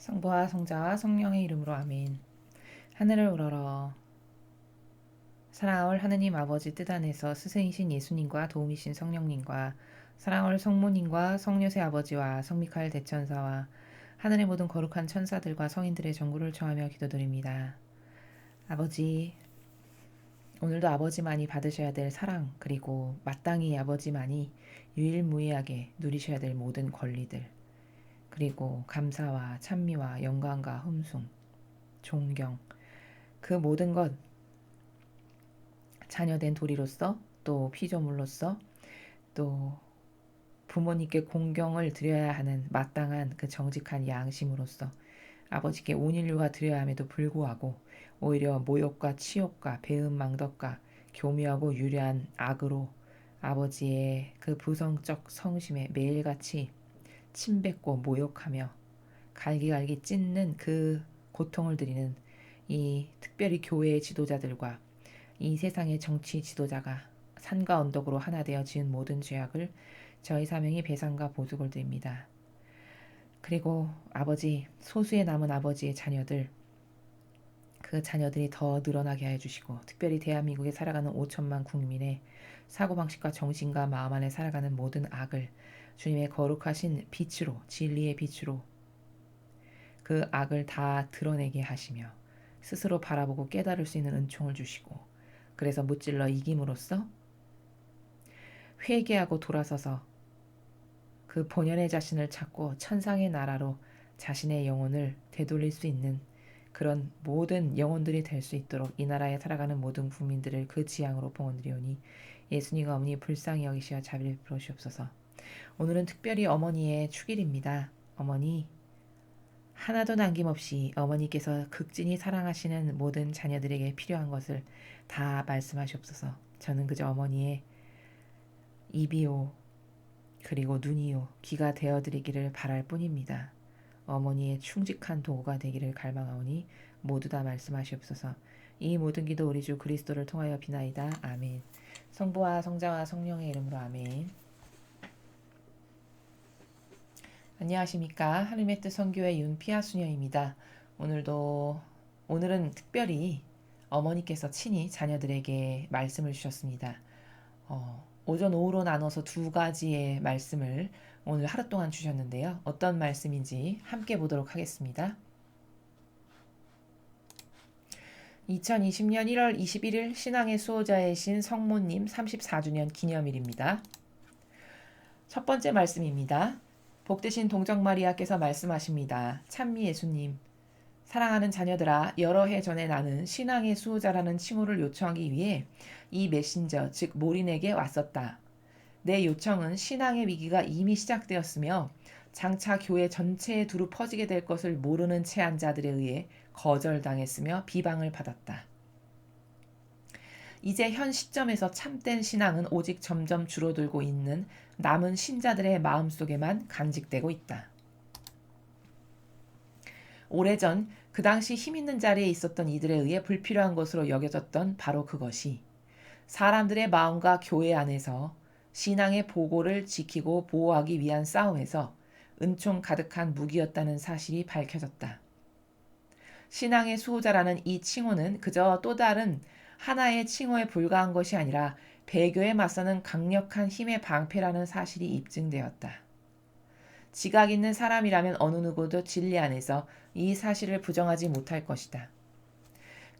성부와 성자와 성령의 이름으로 아멘. 하늘을 우러러 사랑하올 하느님 아버지 뜻 안에서 스승이신 예수님과 도움이신 성령님과 사랑하올 성모님과 성녀세 아버지와 성미카엘 대천사와 하늘의 모든 거룩한 천사들과 성인들의 전구를 청하며 기도드립니다. 아버지, 오늘도 아버지만이 받으셔야 될 사랑, 그리고 마땅히 아버지만이 유일무이하게 누리셔야 될 모든 권리들, 그리고 감사와 찬미와 영광과 흠숭, 존경, 그 모든 것 자녀된 도리로서, 또 피조물로서, 또 부모님께 공경을 드려야 하는 마땅한 그 정직한 양심으로서 아버지께 온 인류가 드려야 함에도 불구하고 오히려 모욕과 치욕과 배은망덕과 교묘하고 유려한 악으로 아버지의 그 부성적 성심에 매일같이 침뱉고 모욕하며 갈기갈기 찢는 그 고통을 드리는 이 특별히 교회의 지도자들과 이 세상의 정치 지도자가 산과 언덕으로 하나 되어 지은 모든 죄악을 저희 사명이 배상과 보숙을 드립니다. 그리고 아버지, 소수의 남은 아버지의 자녀들, 그 자녀들이 더 늘어나게 해주시고, 특별히 대한민국에 살아가는 5천만 국민의 사고방식과 정신과 마음 안에 살아가는 모든 악을 주님의 거룩하신 빛으로, 진리의 빛으로 그 악을 다 드러내게 하시며 스스로 바라보고 깨달을 수 있는 은총을 주시고, 그래서 무찔러 이김으로써 회개하고 돌아서서 그 본연의 자신을 찾고 천상의 나라로 자신의 영혼을 되돌릴 수 있는 그런 모든 영혼들이 될 수 있도록 이 나라에 살아가는 모든 국민들을 그 지향으로 봉헌드리오니 예수님과 어머니 불쌍히 여기시어 자비를 베푸시옵소서. 오늘은 특별히 어머니의 축일입니다. 어머니 하나도 남김없이 어머니께서 극진히 사랑하시는 모든 자녀들에게 필요한 것을 다 말씀하시옵소서. 저는 그저 어머니의 입이요, 그리고 눈이요, 귀가 되어드리기를 바랄 뿐입니다. 어머니의 충직한 도구가 되기를 갈망하오니 모두 다 말씀하시옵소서. 이 모든 기도 우리 주 그리스도를 통하여 비나이다. 아멘. 성부와 성자와 성령의 이름으로 아멘. 안녕하십니까. 하늘의 뜻 선교회 윤피아 수녀입니다. 오늘은 특별히 어머니께서 친히 자녀들에게 말씀을 주셨습니다. 오전 오후로 나눠서 두 가지의 말씀을 오늘 하루 동안 주셨는데요. 어떤 말씀인지 함께 보도록 하겠습니다. 2020년 1월 21일 신앙의 수호자의 신 성모님 34주년 기념일입니다. 첫 번째 말씀입니다. 복되신 동정마리아께서 말씀하십니다. 찬미 예수님, 사랑하는 자녀들아, 여러 해 전에 나는 신앙의 수호자라는 칭호를 요청하기 위해 이 메신저, 즉 모린에게 왔었다. 내 요청은 신앙의 위기가 이미 시작되었으며 장차 교회 전체에 두루 퍼지게 될 것을 모르는 채한 자들에 의해 거절당했으며 비방을 받았다. 이제 현 시점에서 참된 신앙은 오직 점점 줄어들고 있는 남은 신자들의 마음속에만 간직되고 있다. 오래전 그 당시 힘있는 자리에 있었던 이들에 의해 불필요한 것으로 여겨졌던 바로 그것이 사람들의 마음과 교회 안에서 신앙의 보고를 지키고 보호하기 위한 싸움에서 은총 가득한 무기였다는 사실이 밝혀졌다. 신앙의 수호자라는 이 칭호는 그저 또 다른 하나의 칭호에 불과한 것이 아니라 배교에 맞서는 강력한 힘의 방패라는 사실이 입증되었다. 지각 있는 사람이라면 어느 누구도 진리 안에서 이 사실을 부정하지 못할 것이다.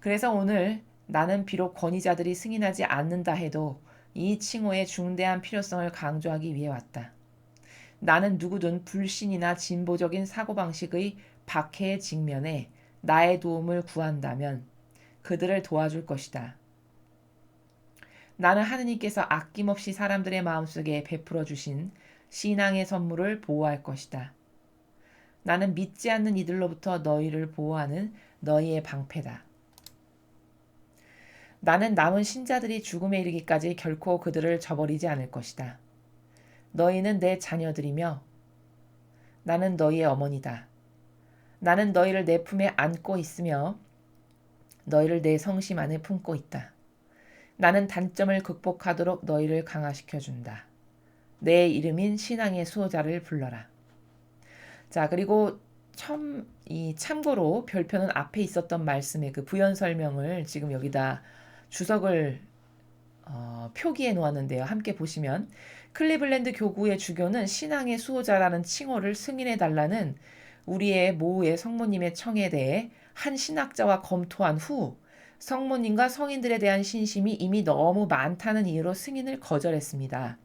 그래서 오늘 나는 비록 권위자들이 승인하지 않는다 해도 이 칭호의 중대한 필요성을 강조하기 위해 왔다. 나는 누구든 불신이나 진보적인 사고방식의 박해의 직면에 나의 도움을 구한다면 그들을 도와줄 것이다. 나는 하느님께서 아낌없이 사람들의 마음속에 베풀어 주신 신앙의 선물을 보호할 것이다. 나는 믿지 않는 이들로부터 너희를 보호하는 너희의 방패다. 나는 남은 신자들이 죽음에 이르기까지 결코 그들을 저버리지 않을 것이다. 너희는 내 자녀들이며 나는 너희의 어머니다. 나는 너희를 내 품에 안고 있으며 너희를 내 성심 안에 품고 있다. 나는 단점을 극복하도록 너희를 강화시켜준다. 내 이름인 신앙의 수호자를 불러라. 자, 그리고 참고로 별표는 앞에 있었던 말씀의 그 부연 설명을 지금 여기다 주석을 표기해 놓았는데요. 함께 보시면 클리블랜드 교구의 주교는 신앙의 수호자라는 칭호를 승인해 달라는 우리의 모우의 성모님의 청에 대해 한 신학자와 검토한 후 성모님과 성인들에 대한 신심이 이미 너무 많다는 이유로 승인을 거절했습니다.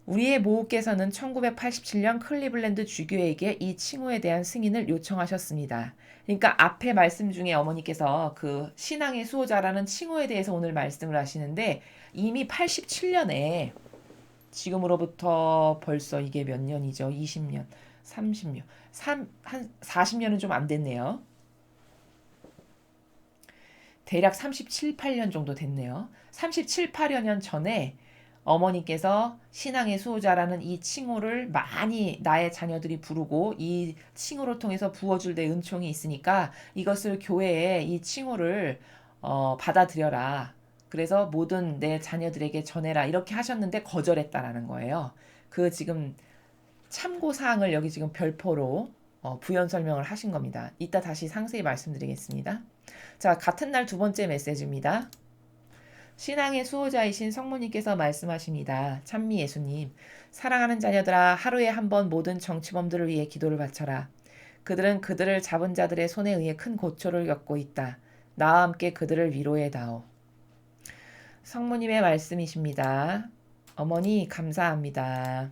우리의 모우께서는 1987년 클리블랜드 주교에게 이 칭호에 대한 승인을 요청하셨습니다. 그러니까 앞에 말씀 중에 어머니께서 그 신앙의 수호자라는 칭호에 대해서 오늘 말씀을 하시는데 이미 87년에 지금으로부터 벌써 이게 몇 년이죠? 20년, 30년, 한 40년은 좀 안 됐네요. 대략 37, 8년 정도 됐네요. 37, 8년 전에 어머니께서 신앙의 수호자라는 이 칭호를 많이 나의 자녀들이 부르고 이 칭호를 통해서 부어줄 내 은총이 있으니까 이것을 교회에 이 칭호를 받아들여라. 그래서 모든 내 자녀들에게 전해라. 이렇게 하셨는데 거절했다라는 거예요. 그 지금 참고사항을 여기 지금 별표로 부연 설명을 하신 겁니다. 이따 다시 상세히 말씀드리겠습니다. 자, 같은 날 두 번째 메시지입니다. 신앙의 수호자이신 성모님께서 말씀하십니다. 찬미 예수님, 사랑하는 자녀들아, 하루에 한 번 모든 정치범들을 위해 기도를 바쳐라. 그들은 그들을 잡은 자들의 손에 의해 큰 고초를 겪고 있다. 나와 함께 그들을 위로해다오. 성모님의 말씀이십니다. 어머니 감사합니다.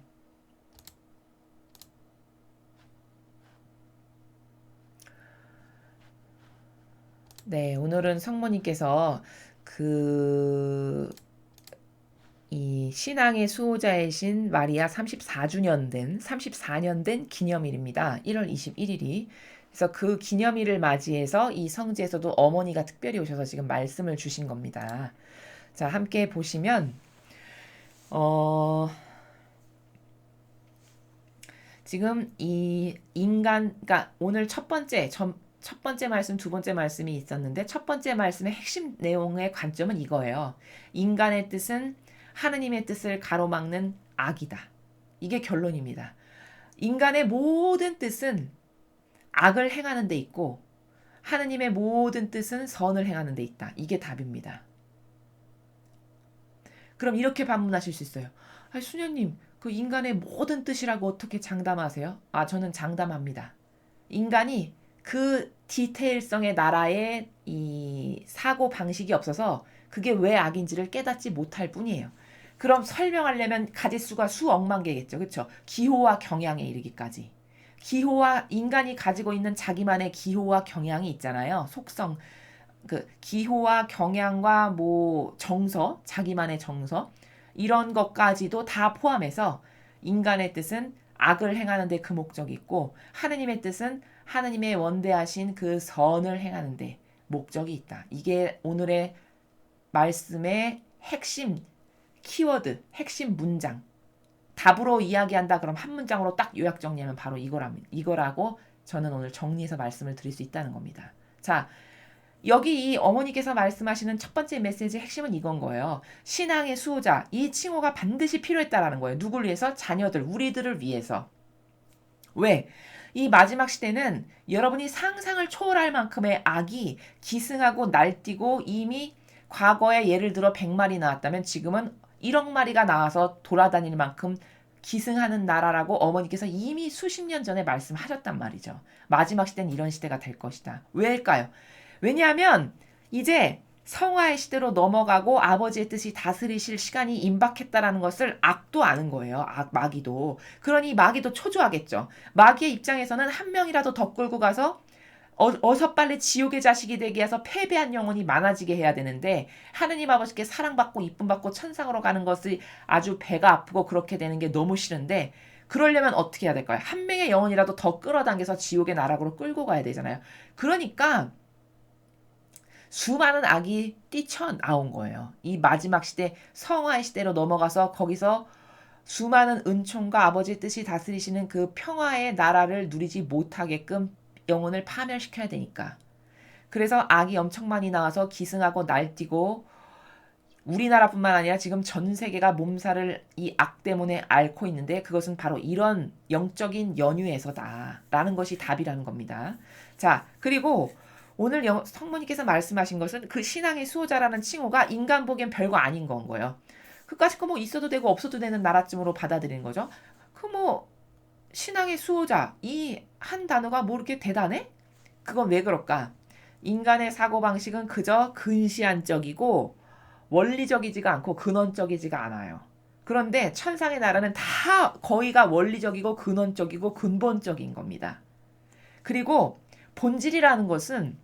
네, 오늘은 성모님께서 이 신앙의 수호자이신 마리아 34년 된 기념일입니다. 1월 21일이. 그래서 그 기념일을 맞이해서 이 성지에서도 어머니가 특별히 오셔서 지금 말씀을 주신 겁니다. 자, 함께 보시면, 지금 그러니까 오늘 첫 번째 말씀, 두 번째 말씀이 있었는데 첫 번째 말씀의 핵심 내용의 관점은 이거예요. 인간의 뜻은 하느님의 뜻을 가로막는 악이다. 이게 결론입니다. 인간의 모든 뜻은 악을 행하는 데 있고 하느님의 모든 뜻은 선을 행하는 데 있다. 이게 답입니다. 그럼 이렇게 반문하실 수 있어요. 수녀님, 그 인간의 모든 뜻이라고 어떻게 장담하세요? 저는 장담합니다. 인간이 그 디테일성의 나라에 이 사고 방식이 없어서 그게 왜 악인지를 깨닫지 못할 뿐이에요. 그럼 설명하려면 가짓수가 수억만 개겠죠. 그렇죠? 기호와 경향에 이르기까지. 인간이 가지고 있는 자기만의 기호와 경향이 있잖아요. 속성, 그 기호와 경향과 정서, 자기만의 정서 이런 것까지도 다 포함해서 인간의 뜻은 악을 행하는데 그 목적이 있고 하느님의 뜻은 하느님의 원대하신 그 선을 행하는데 목적이 있다. 이게 오늘의 말씀의 핵심 키워드, 핵심 문장. 답으로 이야기한다 그럼 한 문장으로 딱 요약 정리하면 바로 이거라고 저는 오늘 정리해서 말씀을 드릴 수 있다는 겁니다. 자, 여기 이 어머니께서 말씀하시는 첫 번째 메시지의 핵심은 이건 거예요. 신앙의 수호자, 이 칭호가 반드시 필요했다라는 거예요. 누굴 위해서? 자녀들, 우리들을 위해서. 왜? 이 마지막 시대는 여러분이 상상을 초월할 만큼의 악이 기승하고 날뛰고 이미 과거에 예를 들어 100마리 나왔다면 지금은 1억 마리가 나와서 돌아다닐 만큼 기승하는 나라라고 어머니께서 이미 수십 년 전에 말씀하셨단 말이죠. 마지막 시대는 이런 시대가 될 것이다. 왜일까요? 왜냐하면 이제 성화의 시대로 넘어가고 아버지의 뜻이 다스리실 시간이 임박했다라는 것을 악도 아는 거예요. 마귀도. 그러니 마귀도 초조하겠죠. 마귀의 입장에서는 한 명이라도 더 끌고 가서 어서 빨리 지옥의 자식이 되게 해서 패배한 영혼이 많아지게 해야 되는데 하느님 아버지께 사랑받고 이쁨받고 천상으로 가는 것이 아주 배가 아프고 그렇게 되는 게 너무 싫은데 그러려면 어떻게 해야 될까요? 한 명의 영혼이라도 더 끌어당겨서 지옥의 나락으로 끌고 가야 되잖아요. 그러니까 수많은 악이 뛰쳐나온 거예요. 이 마지막 시대 성화의 시대로 넘어가서 거기서 수많은 은총과 아버지의 뜻이 다스리시는 그 평화의 나라를 누리지 못하게끔 영혼을 파멸시켜야 되니까. 그래서 악이 엄청 많이 나와서 기승하고 날뛰고 우리나라뿐만 아니라 지금 전 세계가 몸살을 이 악 때문에 앓고 있는데 그것은 바로 이런 영적인 연유에서다라는 것이 답이라는 겁니다. 자, 그리고 오늘 성모님께서 말씀하신 것은 그 신앙의 수호자라는 칭호가 인간 보기엔 별거 아닌 건 거예요. 그까짓 거 뭐 있어도 되고 없어도 되는 나라쯤으로 받아들이는 거죠. 그 뭐 신앙의 수호자 이 한 단어가 뭐 이렇게 대단해? 그건 왜 그럴까? 인간의 사고방식은 그저 근시안적이고 원리적이지가 않고 근원적이지가 않아요. 그런데 천상의 나라는 다 거의가 원리적이고 근원적이고 근본적인 겁니다. 그리고 본질이라는 것은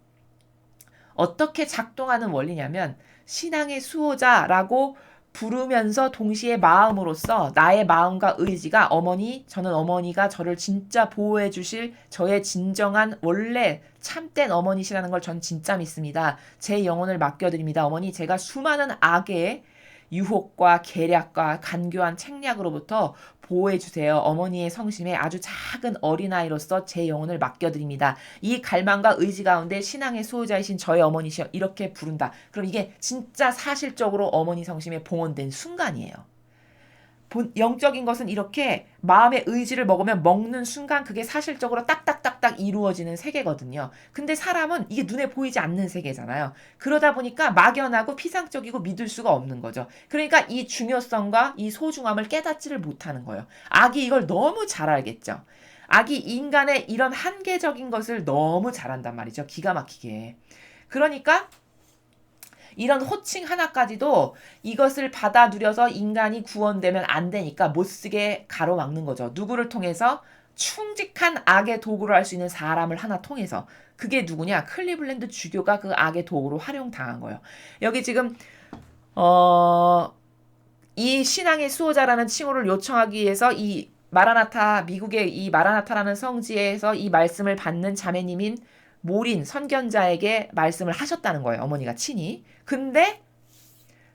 어떻게 작동하는 원리냐면 신앙의 수호자라고 부르면서 동시에 마음으로써 나의 마음과 의지가 어머니, 저는 어머니가 저를 진짜 보호해 주실 저의 진정한 원래 참된 어머니시라는 걸 전 진짜 믿습니다. 제 영혼을 맡겨드립니다. 어머니, 제가 수많은 악의 유혹과 계략과 간교한 책략으로부터 보호해 주세요. 어머니의 성심에 아주 작은 어린아이로서 제 영혼을 맡겨드립니다. 이 갈망과 의지 가운데 신앙의 수호자이신 저의 어머니시여 이렇게 부른다. 그럼 이게 진짜 사실적으로 어머니 성심에 봉헌된 순간이에요. 영적인 것은 이렇게 마음의 의지를 먹으면 먹는 순간 그게 사실적으로 딱딱딱딱 이루어지는 세계거든요. 근데 사람은 이게 눈에 보이지 않는 세계잖아요. 그러다 보니까 막연하고 피상적이고 믿을 수가 없는 거죠. 그러니까 이 중요성과 이 소중함을 깨닫지를 못하는 거예요. 악이 이걸 너무 잘 알겠죠. 악이 인간의 이런 한계적인 것을 너무 잘한단 말이죠. 기가 막히게. 그러니까 이런 호칭 하나까지도 이것을 받아 누려서 인간이 구원되면 안 되니까 못쓰게 가로막는 거죠. 누구를 통해서? 충직한 악의 도구로 할 수 있는 사람을 하나 통해서. 그게 누구냐? 클리블랜드 주교가 그 악의 도구로 활용당한 거예요. 여기 지금 이 신앙의 수호자라는 칭호를 요청하기 위해서 이 마라나타, 미국의 이 마라나타라는 성지에서 이 말씀을 받는 자매님인 모린 선견자에게 말씀을 하셨다는 거예요. 어머니가 친히. 근데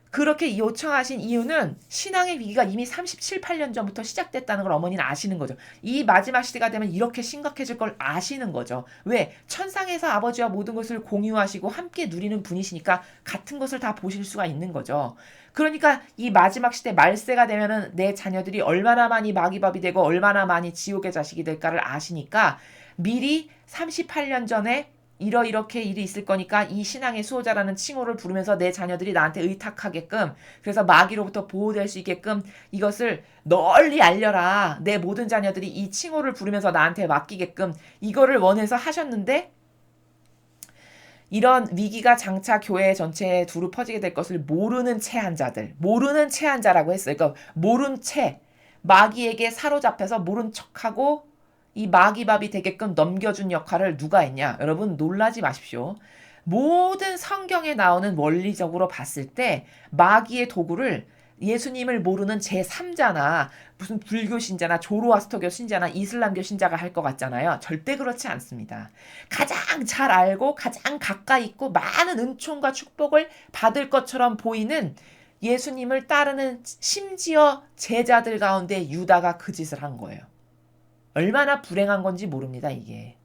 그렇게 요청하신 이유는 신앙의 위기가 이미 37, 8년 전부터 시작됐다는 걸 어머니는 아시는 거죠. 이 마지막 시대가 되면 이렇게 심각해질 걸 아시는 거죠. 왜? 천상에서 아버지와 모든 것을 공유하시고 함께 누리는 분이시니까 같은 것을 다 보실 수가 있는 거죠. 그러니까 이 마지막 시대 말세가 되면은 내 자녀들이 얼마나 많이 마귀밥이 되고 얼마나 많이 지옥의 자식이 될까를 아시니까 미리 38년 전에 이렇게 일이 있을 거니까 이 신앙의 수호자라는 칭호를 부르면서 내 자녀들이 나한테 의탁하게끔 그래서 마귀로부터 보호될 수 있게끔 이것을 널리 알려라. 내 모든 자녀들이 이 칭호를 부르면서 나한테 맡기게끔 이거를 원해서 하셨는데 이런 위기가 장차 교회 전체에 두루 퍼지게 될 것을 모르는 채한 자들, 모르는 채한 자라고 했어요. 그러니까 모른 채 마귀에게 사로잡혀서 모른 척하고 이 마귀밥이 되게끔 넘겨준 역할을 누가 했냐? 여러분 놀라지 마십시오. 모든 성경에 나오는 원리적으로 봤을 때 마귀의 도구를 예수님을 모르는 제3자나 무슨 불교 신자나 조로아스터교 신자나 이슬람교 신자가 할 것 같잖아요. 절대 그렇지 않습니다. 가장 잘 알고 가장 가까이 있고 많은 은총과 축복을 받을 것처럼 보이는 예수님을 따르는 심지어 제자들 가운데 유다가 그 짓을 한 거예요. 얼마나 불행한 건지 모릅니다, 이게.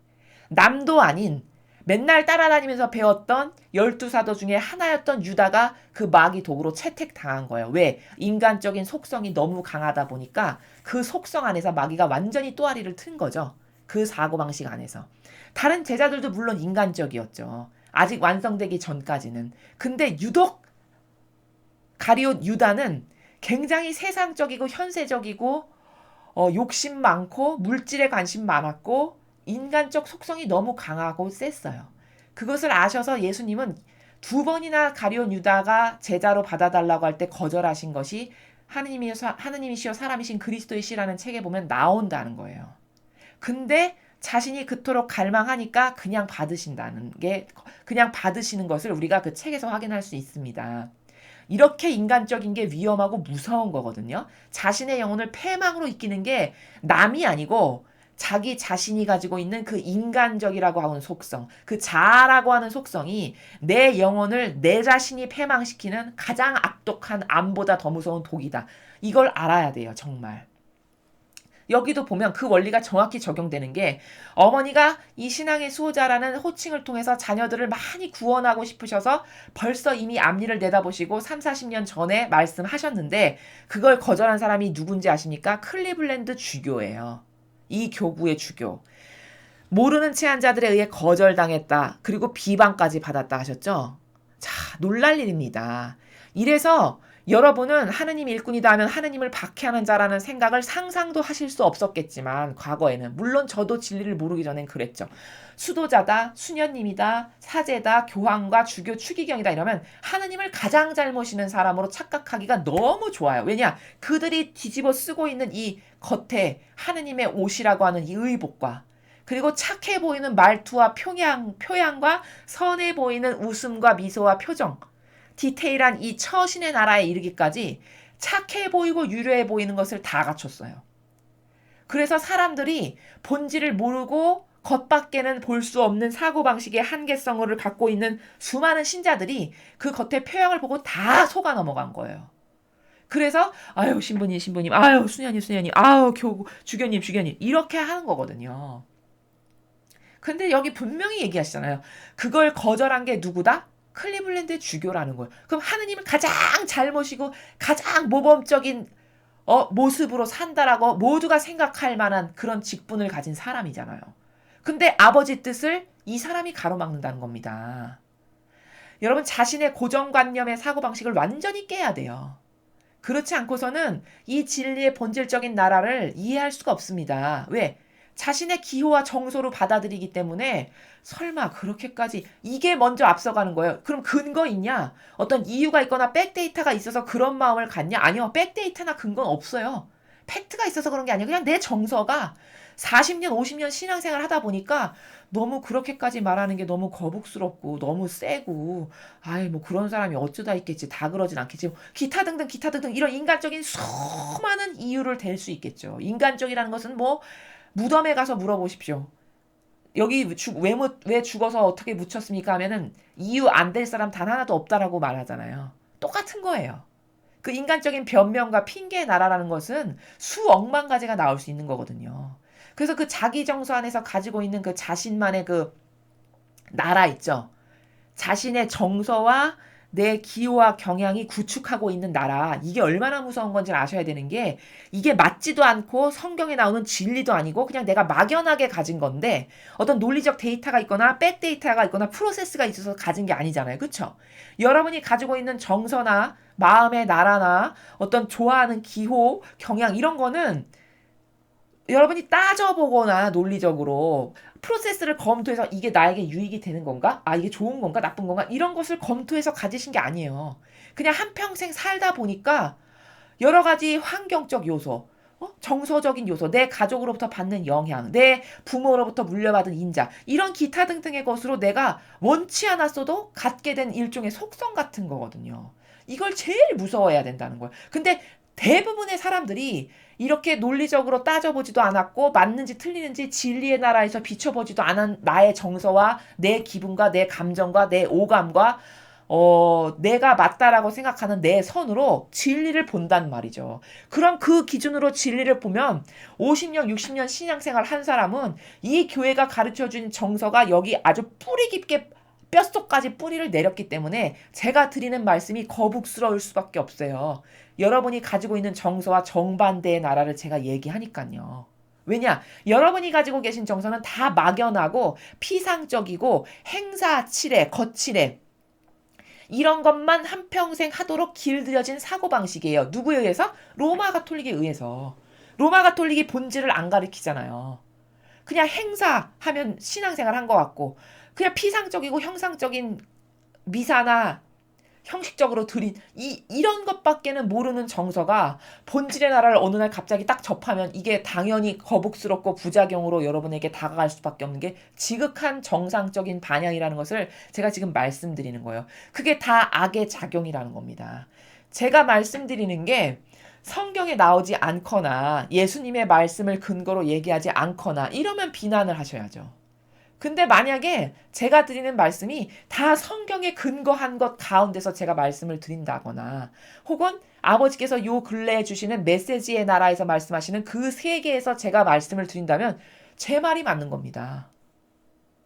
남도 아닌 맨날 따라다니면서 배웠던 12사도 중에 하나였던 유다가 그 마귀 도구로 채택당한 거예요. 왜? 인간적인 속성이 너무 강하다 보니까 그 속성 안에서 마귀가 완전히 또아리를 튼 거죠. 그 사고방식 안에서. 다른 제자들도 물론 인간적이었죠. 아직 완성되기 전까지는. 근데 유독 가룟 유다는 굉장히 세상적이고 현세적이고 욕심 많고 물질에 관심 많았고 인간적 속성이 너무 강하고 셌어요. 그것을 아셔서 예수님은 2번이나 가룟 유다가 제자로 받아달라고 할 때 거절하신 것이 하느님이시여 사람이신 그리스도이시라는 책에 보면 나온다는 거예요. 근데 자신이 그토록 갈망하니까 그냥 받으시는 것을 우리가 그 책에서 확인할 수 있습니다. 이렇게 인간적인 게 위험하고 무서운 거거든요. 자신의 영혼을 패망으로 이기는 게 남이 아니고 자기 자신이 가지고 있는 그 인간적이라고 하는 속성, 그 자아라고 하는 속성이 내 영혼을 내 자신이 패망시키는 가장 악독한 암보다 더 무서운 독이다. 이걸 알아야 돼요, 정말. 여기도 보면 그 원리가 정확히 적용되는 게 어머니가 이 신앙의 수호자라는 호칭을 통해서 자녀들을 많이 구원하고 싶으셔서 벌써 이미 앞일을 내다보시고 3, 40년 전에 말씀하셨는데 그걸 거절한 사람이 누군지 아십니까? 클리블랜드 주교예요. 이 교구의 주교. 모르는 체한자들에 의해 거절당했다. 그리고 비방까지 받았다 하셨죠? 자, 놀랄 일입니다. 이래서 여러분은 하느님 일꾼이다 하면 하느님을 박해하는 자라는 생각을 상상도 하실 수 없었겠지만 과거에는 물론 저도 진리를 모르기 전엔 그랬죠. 수도자다, 수녀님이다, 사제다, 교황과 주교 추기경이다 이러면 하느님을 가장 잘 모시는 사람으로 착각하기가 너무 좋아요. 왜냐? 그들이 뒤집어 쓰고 있는 이 겉에 하느님의 옷이라고 하는 이 의복과 그리고 착해 보이는 말투와 표양과 선해 보이는 웃음과 미소와 표정, 디테일한 이 처신의 나라에 이르기까지 착해 보이고 유려해 보이는 것을 다 갖췄어요. 그래서 사람들이 본질을 모르고 겉밖에는 볼 수 없는 사고방식의 한계성을 갖고 있는 수많은 신자들이 그 겉의 표양을 보고 다 속아 넘어간 거예요. 그래서 아유 신부님 아유 수녀님 아유 주교님 이렇게 하는 거거든요. 근데 여기 분명히 얘기하시잖아요. 그걸 거절한 게 누구다? 클리블랜드의 주교라는 거예요. 그럼 하느님을 가장 잘 모시고 가장 모범적인 모습으로 산다라고 모두가 생각할 만한 그런 직분을 가진 사람이잖아요. 근데 아버지 뜻을 이 사람이 가로막는다는 겁니다. 여러분 자신의 고정관념의 사고방식을 완전히 깨야 돼요. 그렇지 않고서는 이 진리의 본질적인 나라를 이해할 수가 없습니다. 왜? 자신의 기호와 정서로 받아들이기 때문에 설마 그렇게까지 이게 먼저 앞서가는 거예요. 그럼 근거 있냐? 어떤 이유가 있거나 백데이터가 있어서 그런 마음을 갖냐? 아니요. 백데이터나 근거는 없어요. 팩트가 있어서 그런 게 아니에요. 그냥 내 정서가 40년, 50년 신앙생활 하다 보니까 너무 그렇게까지 말하는 게 너무 거북스럽고 너무 세고 아이 뭐 그런 사람이 어쩌다 있겠지. 다 그러진 않겠지. 기타 등등 이런 인간적인 수많은 이유를 댈 수 있겠죠. 인간적이라는 것은 뭐 무덤에 가서 물어보십시오. 여기 왜 죽어서 어떻게 묻혔습니까? 하면은 이유 안 될 사람 단 하나도 없다라고 말하잖아요. 똑같은 거예요. 그 인간적인 변명과 핑계의 나라라는 것은 수억만 가지가 나올 수 있는 거거든요. 그래서 그 자기 정서 안에서 가지고 있는 그 자신만의 그 나라 있죠. 자신의 정서와 내 기호와 경향이 구축하고 있는 나라. 이게 얼마나 무서운 건지 아셔야 되는 게 이게 맞지도 않고 성경에 나오는 진리도 아니고 그냥 내가 막연하게 가진 건데 어떤 논리적 데이터가 있거나 백데이터가 있거나 프로세스가 있어서 가진 게 아니잖아요. 그렇죠? 여러분이 가지고 있는 정서나 마음의 나라나 어떤 좋아하는 기호, 경향 이런 거는 여러분이 따져보거나 논리적으로 프로세스를 검토해서 이게 나에게 유익이 되는 건가? 아, 이게 좋은 건가? 나쁜 건가? 이런 것을 검토해서 가지신 게 아니에요. 그냥 한평생 살다 보니까 여러 가지 환경적 요소, 정서적인 요소, 내 가족으로부터 받는 영향, 내 부모로부터 물려받은 인자, 이런 기타 등등의 것으로 내가 원치 않았어도 갖게 된 일종의 속성 같은 거거든요. 이걸 제일 무서워해야 된다는 거예요. 근데 대부분의 사람들이 이렇게 논리적으로 따져보지도 않았고 맞는지 틀리는지 진리의 나라에서 비춰보지도 않은 나의 정서와 내 기분과 내 감정과 내 오감과 내가 맞다라고 생각하는 내 선으로 진리를 본단 말이죠. 그럼 그 기준으로 진리를 보면 50년, 60년 신앙생활 한 사람은 이 교회가 가르쳐준 정서가 여기 아주 뿌리 깊게 뼛속까지 뿌리를 내렸기 때문에 제가 드리는 말씀이 거북스러울 수밖에 없어요. 여러분이 가지고 있는 정서와 정반대의 나라를 제가 얘기하니까요. 왜냐? 여러분이 가지고 계신 정서는 다 막연하고 피상적이고 행사칠해, 거칠해. 이런 것만 한평생 하도록 길들여진 사고방식이에요. 누구에 의해서? 로마 가톨릭에 의해서. 로마 가톨릭이 본질을 안 가르치잖아요. 그냥 행사하면 신앙생활 한 것 같고 그냥 피상적이고 형상적인 미사나 형식적으로 드린 이런 것밖에는 모르는 정서가 본질의 나라를 어느 날 갑자기 딱 접하면 이게 당연히 거북스럽고 부작용으로 여러분에게 다가갈 수밖에 없는 게 지극한 정상적인 반향이라는 것을 제가 지금 말씀드리는 거예요. 그게 다 악의 작용이라는 겁니다. 제가 말씀드리는 게 성경에 나오지 않거나 예수님의 말씀을 근거로 얘기하지 않거나 이러면 비난을 하셔야죠. 근데 만약에 제가 드리는 말씀이 다 성경에 근거한 것 가운데서 제가 말씀을 드린다거나 혹은 아버지께서 요 근래에 주시는 메시지의 나라에서 말씀하시는 그 세계에서 제가 말씀을 드린다면 제 말이 맞는 겁니다.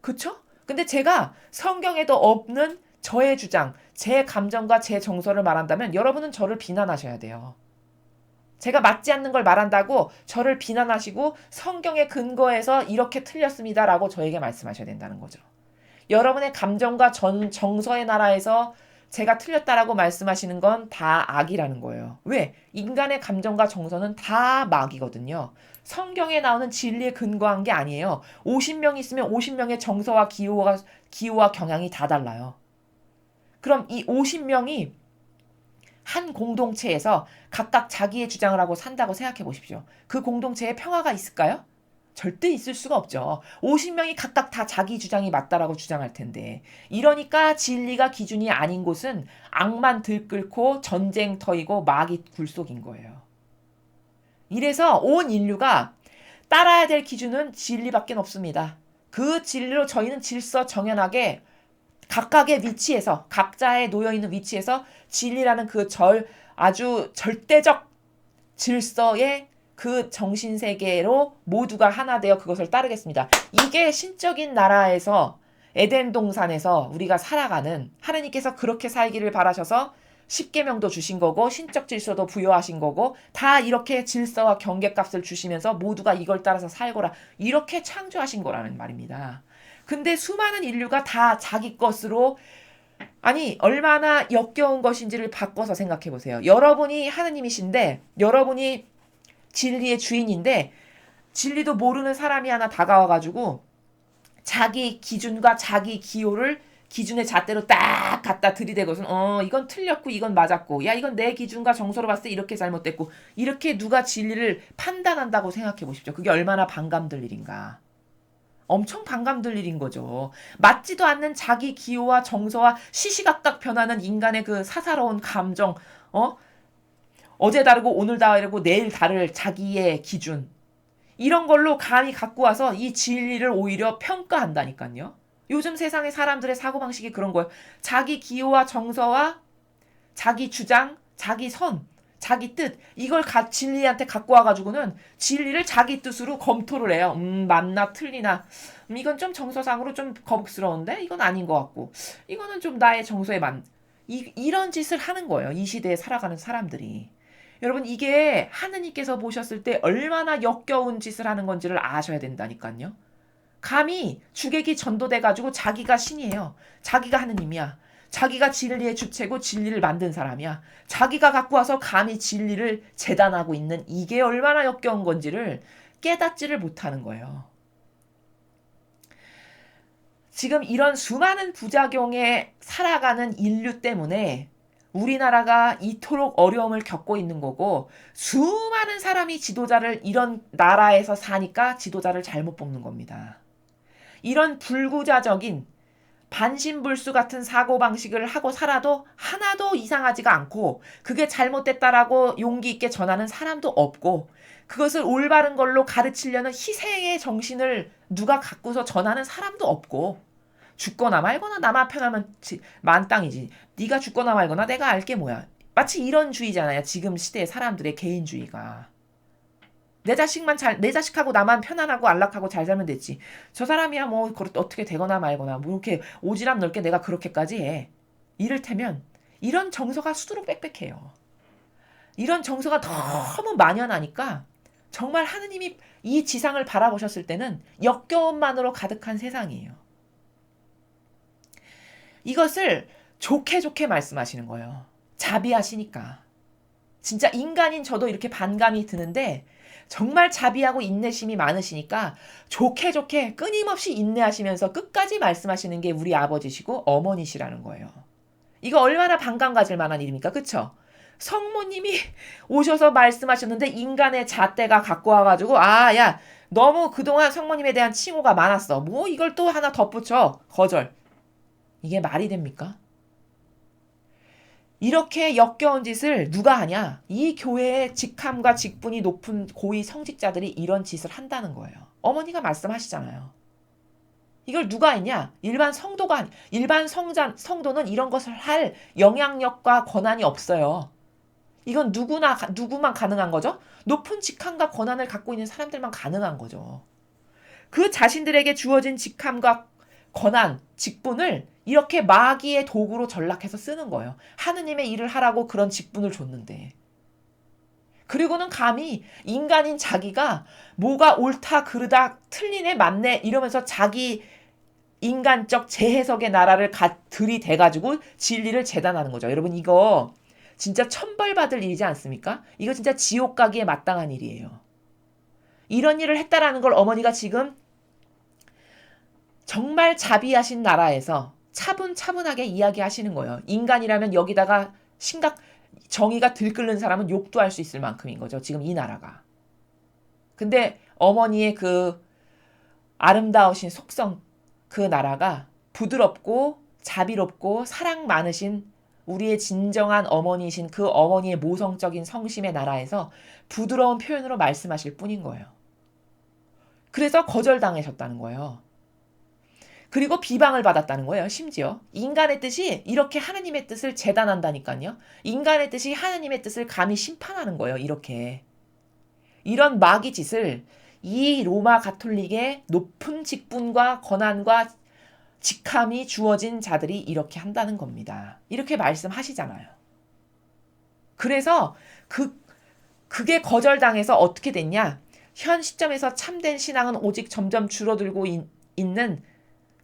그쵸? 근데 제가 성경에도 없는 저의 주장, 제 감정과 제 정서를 말한다면 여러분은 저를 비난하셔야 돼요. 제가 맞지 않는 걸 말한다고 저를 비난하시고 성경의 근거에서 이렇게 틀렸습니다라고 저에게 말씀하셔야 된다는 거죠. 여러분의 감정과 정서의 나라에서 제가 틀렸다라고 말씀하시는 건 다 악이라는 거예요. 왜? 인간의 감정과 정서는 다 막이거든요. 성경에 나오는 진리에 근거한 게 아니에요. 50명 있으면 50명의 정서와 기호와 경향이 다 달라요. 그럼 이 50명이 한 공동체에서 각각 자기의 주장을 하고 산다고 생각해 보십시오. 그 공동체에 평화가 있을까요? 절대 있을 수가 없죠. 50명이 각각 다 자기 주장이 맞다라고 주장할 텐데. 이러니까 진리가 기준이 아닌 곳은 악만 들끓고 전쟁터이고 마귀 굴속인 거예요. 이래서 온 인류가 따라야 될 기준은 진리밖에 없습니다. 그 진리로 저희는 질서 정연하게 각각의 위치에서 각자의 놓여있는 위치에서 진리라는 아주 절대적 질서의 그 정신세계로 모두가 하나 되어 그것을 따르겠습니다. 이게 신적인 나라에서 에덴 동산에서 우리가 살아가는 하나님께서 그렇게 살기를 바라셔서 십계명도 주신 거고 신적 질서도 부여하신 거고 다 이렇게 질서와 경계값을 주시면서 모두가 이걸 따라서 살거라 이렇게 창조하신 거라는 말입니다. 근데 수많은 인류가 다 자기 것으로 아니 얼마나 역겨운 것인지를 바꿔서 생각해 보세요. 여러분이 하느님이신데 여러분이 진리의 주인인데 진리도 모르는 사람이 하나 다가와가지고 자기 기준과 자기 기준의 잣대로 딱 갖다 들이대고선 이건 틀렸고 이건 맞았고 야 이건 내 기준과 정서로 봤을 때 이렇게 잘못됐고 이렇게 누가 진리를 판단한다고 생각해 보십시오. 그게 얼마나 반감될 일인가. 엄청 반감될 일인 거죠. 맞지도 않는 자기 기호와 정서와 시시각각 변하는 인간의 그 사사로운 감정, 어제 다르고 오늘 다르고 내일 다를 자기의 기준. 이런 걸로 감히 갖고 와서 이 진리를 오히려 평가한다니까요. 요즘 세상의 사람들의 사고방식이 그런 거예요. 자기 기호와 정서와 자기 주장, 자기 선, 자기 뜻 이걸 진리한테 갖고 와가지고는 진리를 자기 뜻으로 검토를 해요. 맞나 틀리나 이건 좀 정서상으로 좀 거북스러운데 이건 아닌 것 같고 이거는 좀 나의 정서에 이런 짓을 하는 거예요. 이 시대에 살아가는 사람들이. 여러분 이게 하느님께서 보셨을 때 얼마나 역겨운 짓을 하는 건지를 아셔야 된다니까요. 감히 주객이 전도돼가지고 자기가 신이에요. 자기가 하느님이야. 자기가 진리의 주체고 진리를 만든 사람이야. 자기가 갖고 와서 감히 진리를 재단하고 있는 이게 얼마나 역겨운 건지를 깨닫지를 못하는 거예요. 지금 이런 수많은 부작용에 살아가는 인류 때문에 우리나라가 이토록 어려움을 겪고 있는 거고 수많은 사람이 이런 나라에서 사니까 지도자를 잘못 뽑는 겁니다. 이런 불구자적인 반신불수 같은 사고방식을 하고 살아도 하나도 이상하지가 않고 그게 잘못됐다라고 용기 있게 전하는 사람도 없고 그것을 올바른 걸로 가르치려는 희생의 정신을 누가 갖고서 전하는 사람도 없고 죽거나 말거나 나만 편하면 만땅이지. 네가 죽거나 말거나 내가 알게 뭐야. 마치 이런 주의잖아요. 지금 시대의 사람들의 개인주의가. 내 자식하고 나만 편안하고 안락하고 잘 살면 됐지. 저 사람이야 뭐 어떻게 되거나 말거나 뭐 이렇게 오지랖 넓게 내가 그렇게까지 해. 이를테면 이런 정서가 수두룩 빽빽해요. 이런 정서가 너무 만연하니까 정말 하느님이 이 지상을 바라보셨을 때는 역겨움만으로 가득한 세상이에요. 이것을 좋게 말씀하시는 거예요. 자비하시니까. 진짜 인간인 저도 이렇게 반감이 드는데 정말 자비하고 인내심이 많으시니까 좋게 끊임없이 인내하시면서 끝까지 말씀하시는 게 우리 아버지시고 어머니시라는 거예요. 이거 얼마나 반감 가질 만한 일입니까? 그쵸? 성모님이 오셔서 말씀하셨는데 인간의 잣대가 갖고 와가지고 야 너무 그동안 성모님에 대한 칭호가 많았어. 뭐 이걸 또 하나 덧붙여. 거절. 이게 말이 됩니까? 이렇게 역겨운 짓을 누가 하냐? 이 교회의 직함과 직분이 높은 고위 성직자들이 이런 짓을 한다는 거예요. 어머니가 말씀하시잖아요. 이걸 누가 했냐? 일반 성도는 이런 것을 할 영향력과 권한이 없어요. 이건 누구만 가능한 거죠? 높은 직함과 권한을 갖고 있는 사람들만 가능한 거죠. 그 자신들에게 주어진 직함과 권한, 직분을 이렇게 마귀의 도구로 전락해서 쓰는 거예요. 하느님의 일을 하라고 그런 직분을 줬는데. 그리고는 감히 인간인 자기가 뭐가 옳다, 그르다, 틀리네, 맞네 이러면서 자기 인간적 재해석의 나라를 들이대가지고 진리를 재단하는 거죠. 여러분 이거 진짜 천벌받을 일이지 않습니까? 이거 진짜 지옥 가기에 마땅한 일이에요. 이런 일을 했다라는 걸 어머니가 지금 정말 자비하신 나라에서 차분차분하게 이야기하시는 거예요. 인간이라면 여기다가 정의가 들끓는 사람은 욕도 할 수 있을 만큼인 거죠. 지금 이 나라가. 근데 어머니의 그 아름다우신 속성, 그 나라가 부드럽고 자비롭고 사랑 많으신 우리의 진정한 어머니이신 그 어머니의 모성적인 성심의 나라에서 부드러운 표현으로 말씀하실 뿐인 거예요. 그래서 거절당하셨다는 거예요. 그리고 비방을 받았다는 거예요. 심지어 인간의 뜻이 이렇게 하나님의 뜻을 재단한다니까요. 인간의 뜻이 하나님의 뜻을 감히 심판하는 거예요. 이렇게. 이런 마귀 짓을 이 로마 가톨릭의 높은 직분과 권한과 직함이 주어진 자들이 이렇게 한다는 겁니다. 이렇게 말씀하시잖아요. 그래서 그게 거절당해서 어떻게 됐냐? 현 시점에서 참된 신앙은 오직 점점 줄어들고 있는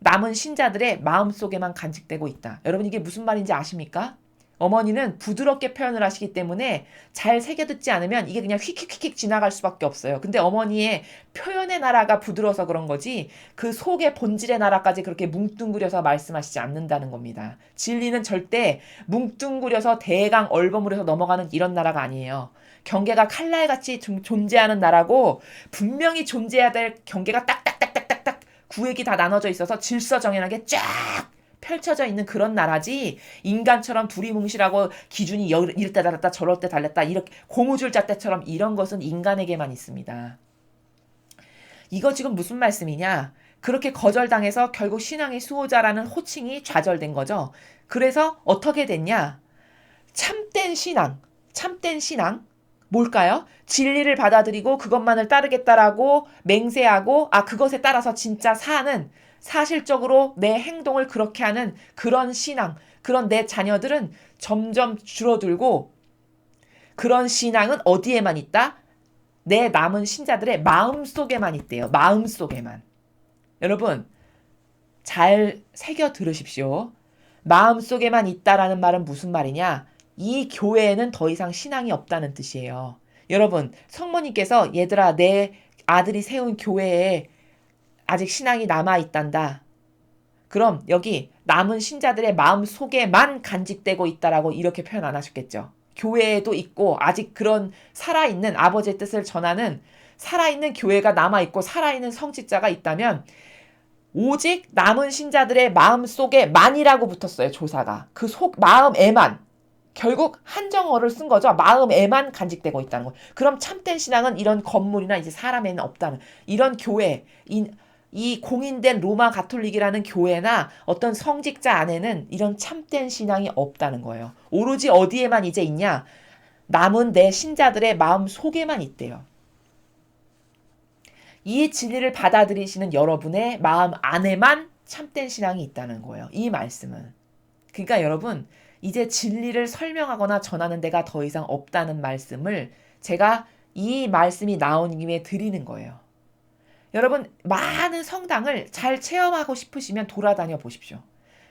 남은 신자들의 마음속에만 간직되고 있다. 여러분 이게 무슨 말인지 아십니까? 어머니는 부드럽게 표현을 하시기 때문에 잘 새겨듣지 않으면 이게 그냥 휙휙휙 지나갈 수밖에 없어요. 근데 어머니의 표현의 나라가 부드러워서 그런 거지 그 속의 본질의 나라까지 그렇게 뭉뚱그려서 말씀하시지 않는다는 겁니다. 진리는 절대 뭉뚱그려서 대강 얼버무려서 넘어가는 이런 나라가 아니에요. 경계가 칼날같이 존재하는 나라고 분명히 존재해야 될 경계가 딱딱딱딱딱딱 구획이 다 나눠져 있어서 질서정연하게 쫙 펼쳐져 있는 그런 나라지 인간처럼 두리뭉실하고 기준이 이럴 때 달렸다 저럴 때 달렸다 이렇게 고무줄 잣대처럼 이런 것은 인간에게만 있습니다. 이거 지금 무슨 말씀이냐? 그렇게 거절당해서 결국 신앙의 수호자라는 호칭이 좌절된 거죠. 그래서 어떻게 됐냐? 참된 신앙 뭘까요? 진리를 받아들이고 그것만을 따르겠다라고 맹세하고 그것에 따라서 진짜 사는 사실적으로 내 행동을 그렇게 하는 그런 신앙, 그런 내 자녀들은 점점 줄어들고 그런 신앙은 어디에만 있다? 내 남은 신자들의 마음속에만 있대요. 마음속에만. 여러분 잘 새겨 들으십시오. 마음속에만 있다라는 말은 무슨 말이냐? 이 교회에는 더 이상 신앙이 없다는 뜻이에요. 여러분 성모님께서 얘들아 내 아들이 세운 교회에 아직 신앙이 남아있단다. 그럼 여기 남은 신자들의 마음속에만 간직되고 있다라고 이렇게 표현 안 하셨겠죠. 교회에도 있고 아직 그런 살아있는 아버지의 뜻을 전하는 살아있는 교회가 남아있고 살아있는 성직자가 있다면 오직 남은 신자들의 마음속에만이라고 붙었어요. 조사가. 그 마음에만. 결국 한정어를 쓴 거죠. 마음에만 간직되고 있다는 거예요. 그럼 참된 신앙은 이런 건물이나 이제 사람에는 없다는 이런 교회, 이 공인된 로마 가톨릭이라는 교회나 어떤 성직자 안에는 이런 참된 신앙이 없다는 거예요. 오로지 어디에만 이제 있냐? 남은 내 신자들의 마음 속에만 있대요. 이 진리를 받아들이시는 여러분의 마음 안에만 참된 신앙이 있다는 거예요. 이 말씀은. 그러니까 여러분 이제 진리를 설명하거나 전하는 데가 더 이상 없다는 말씀을 제가 이 말씀이 나온 김에 드리는 거예요. 여러분 많은 성당을 잘 체험하고 싶으시면 돌아다녀 보십시오.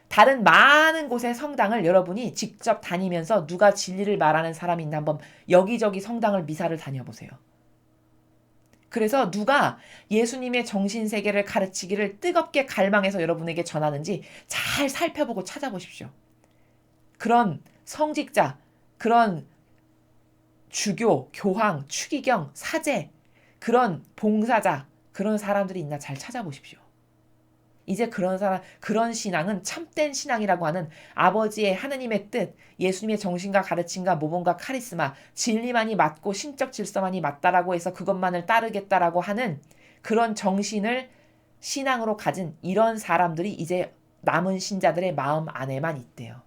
다른 많은 곳의 성당을 여러분이 직접 다니면서 누가 진리를 말하는 사람이 있나 한번 여기저기 성당을 미사를 다녀보세요. 그래서 누가 예수님의 정신세계를 가르치기를 뜨겁게 갈망해서 여러분에게 전하는지 잘 살펴보고 찾아보십시오. 그런 성직자, 그런 주교, 교황, 추기경, 사제, 그런 봉사자, 그런 사람들이 있나 잘 찾아보십시오. 이제 그런 신앙은 참된 신앙이라고 하는 아버지의 하느님의 뜻, 예수님의 정신과 가르침과 모범과 카리스마, 진리만이 맞고 신적 질서만이 맞다라고 해서 그것만을 따르겠다라고 하는 그런 정신을 신앙으로 가진 이런 사람들이 이제 남은 신자들의 마음 안에만 있대요.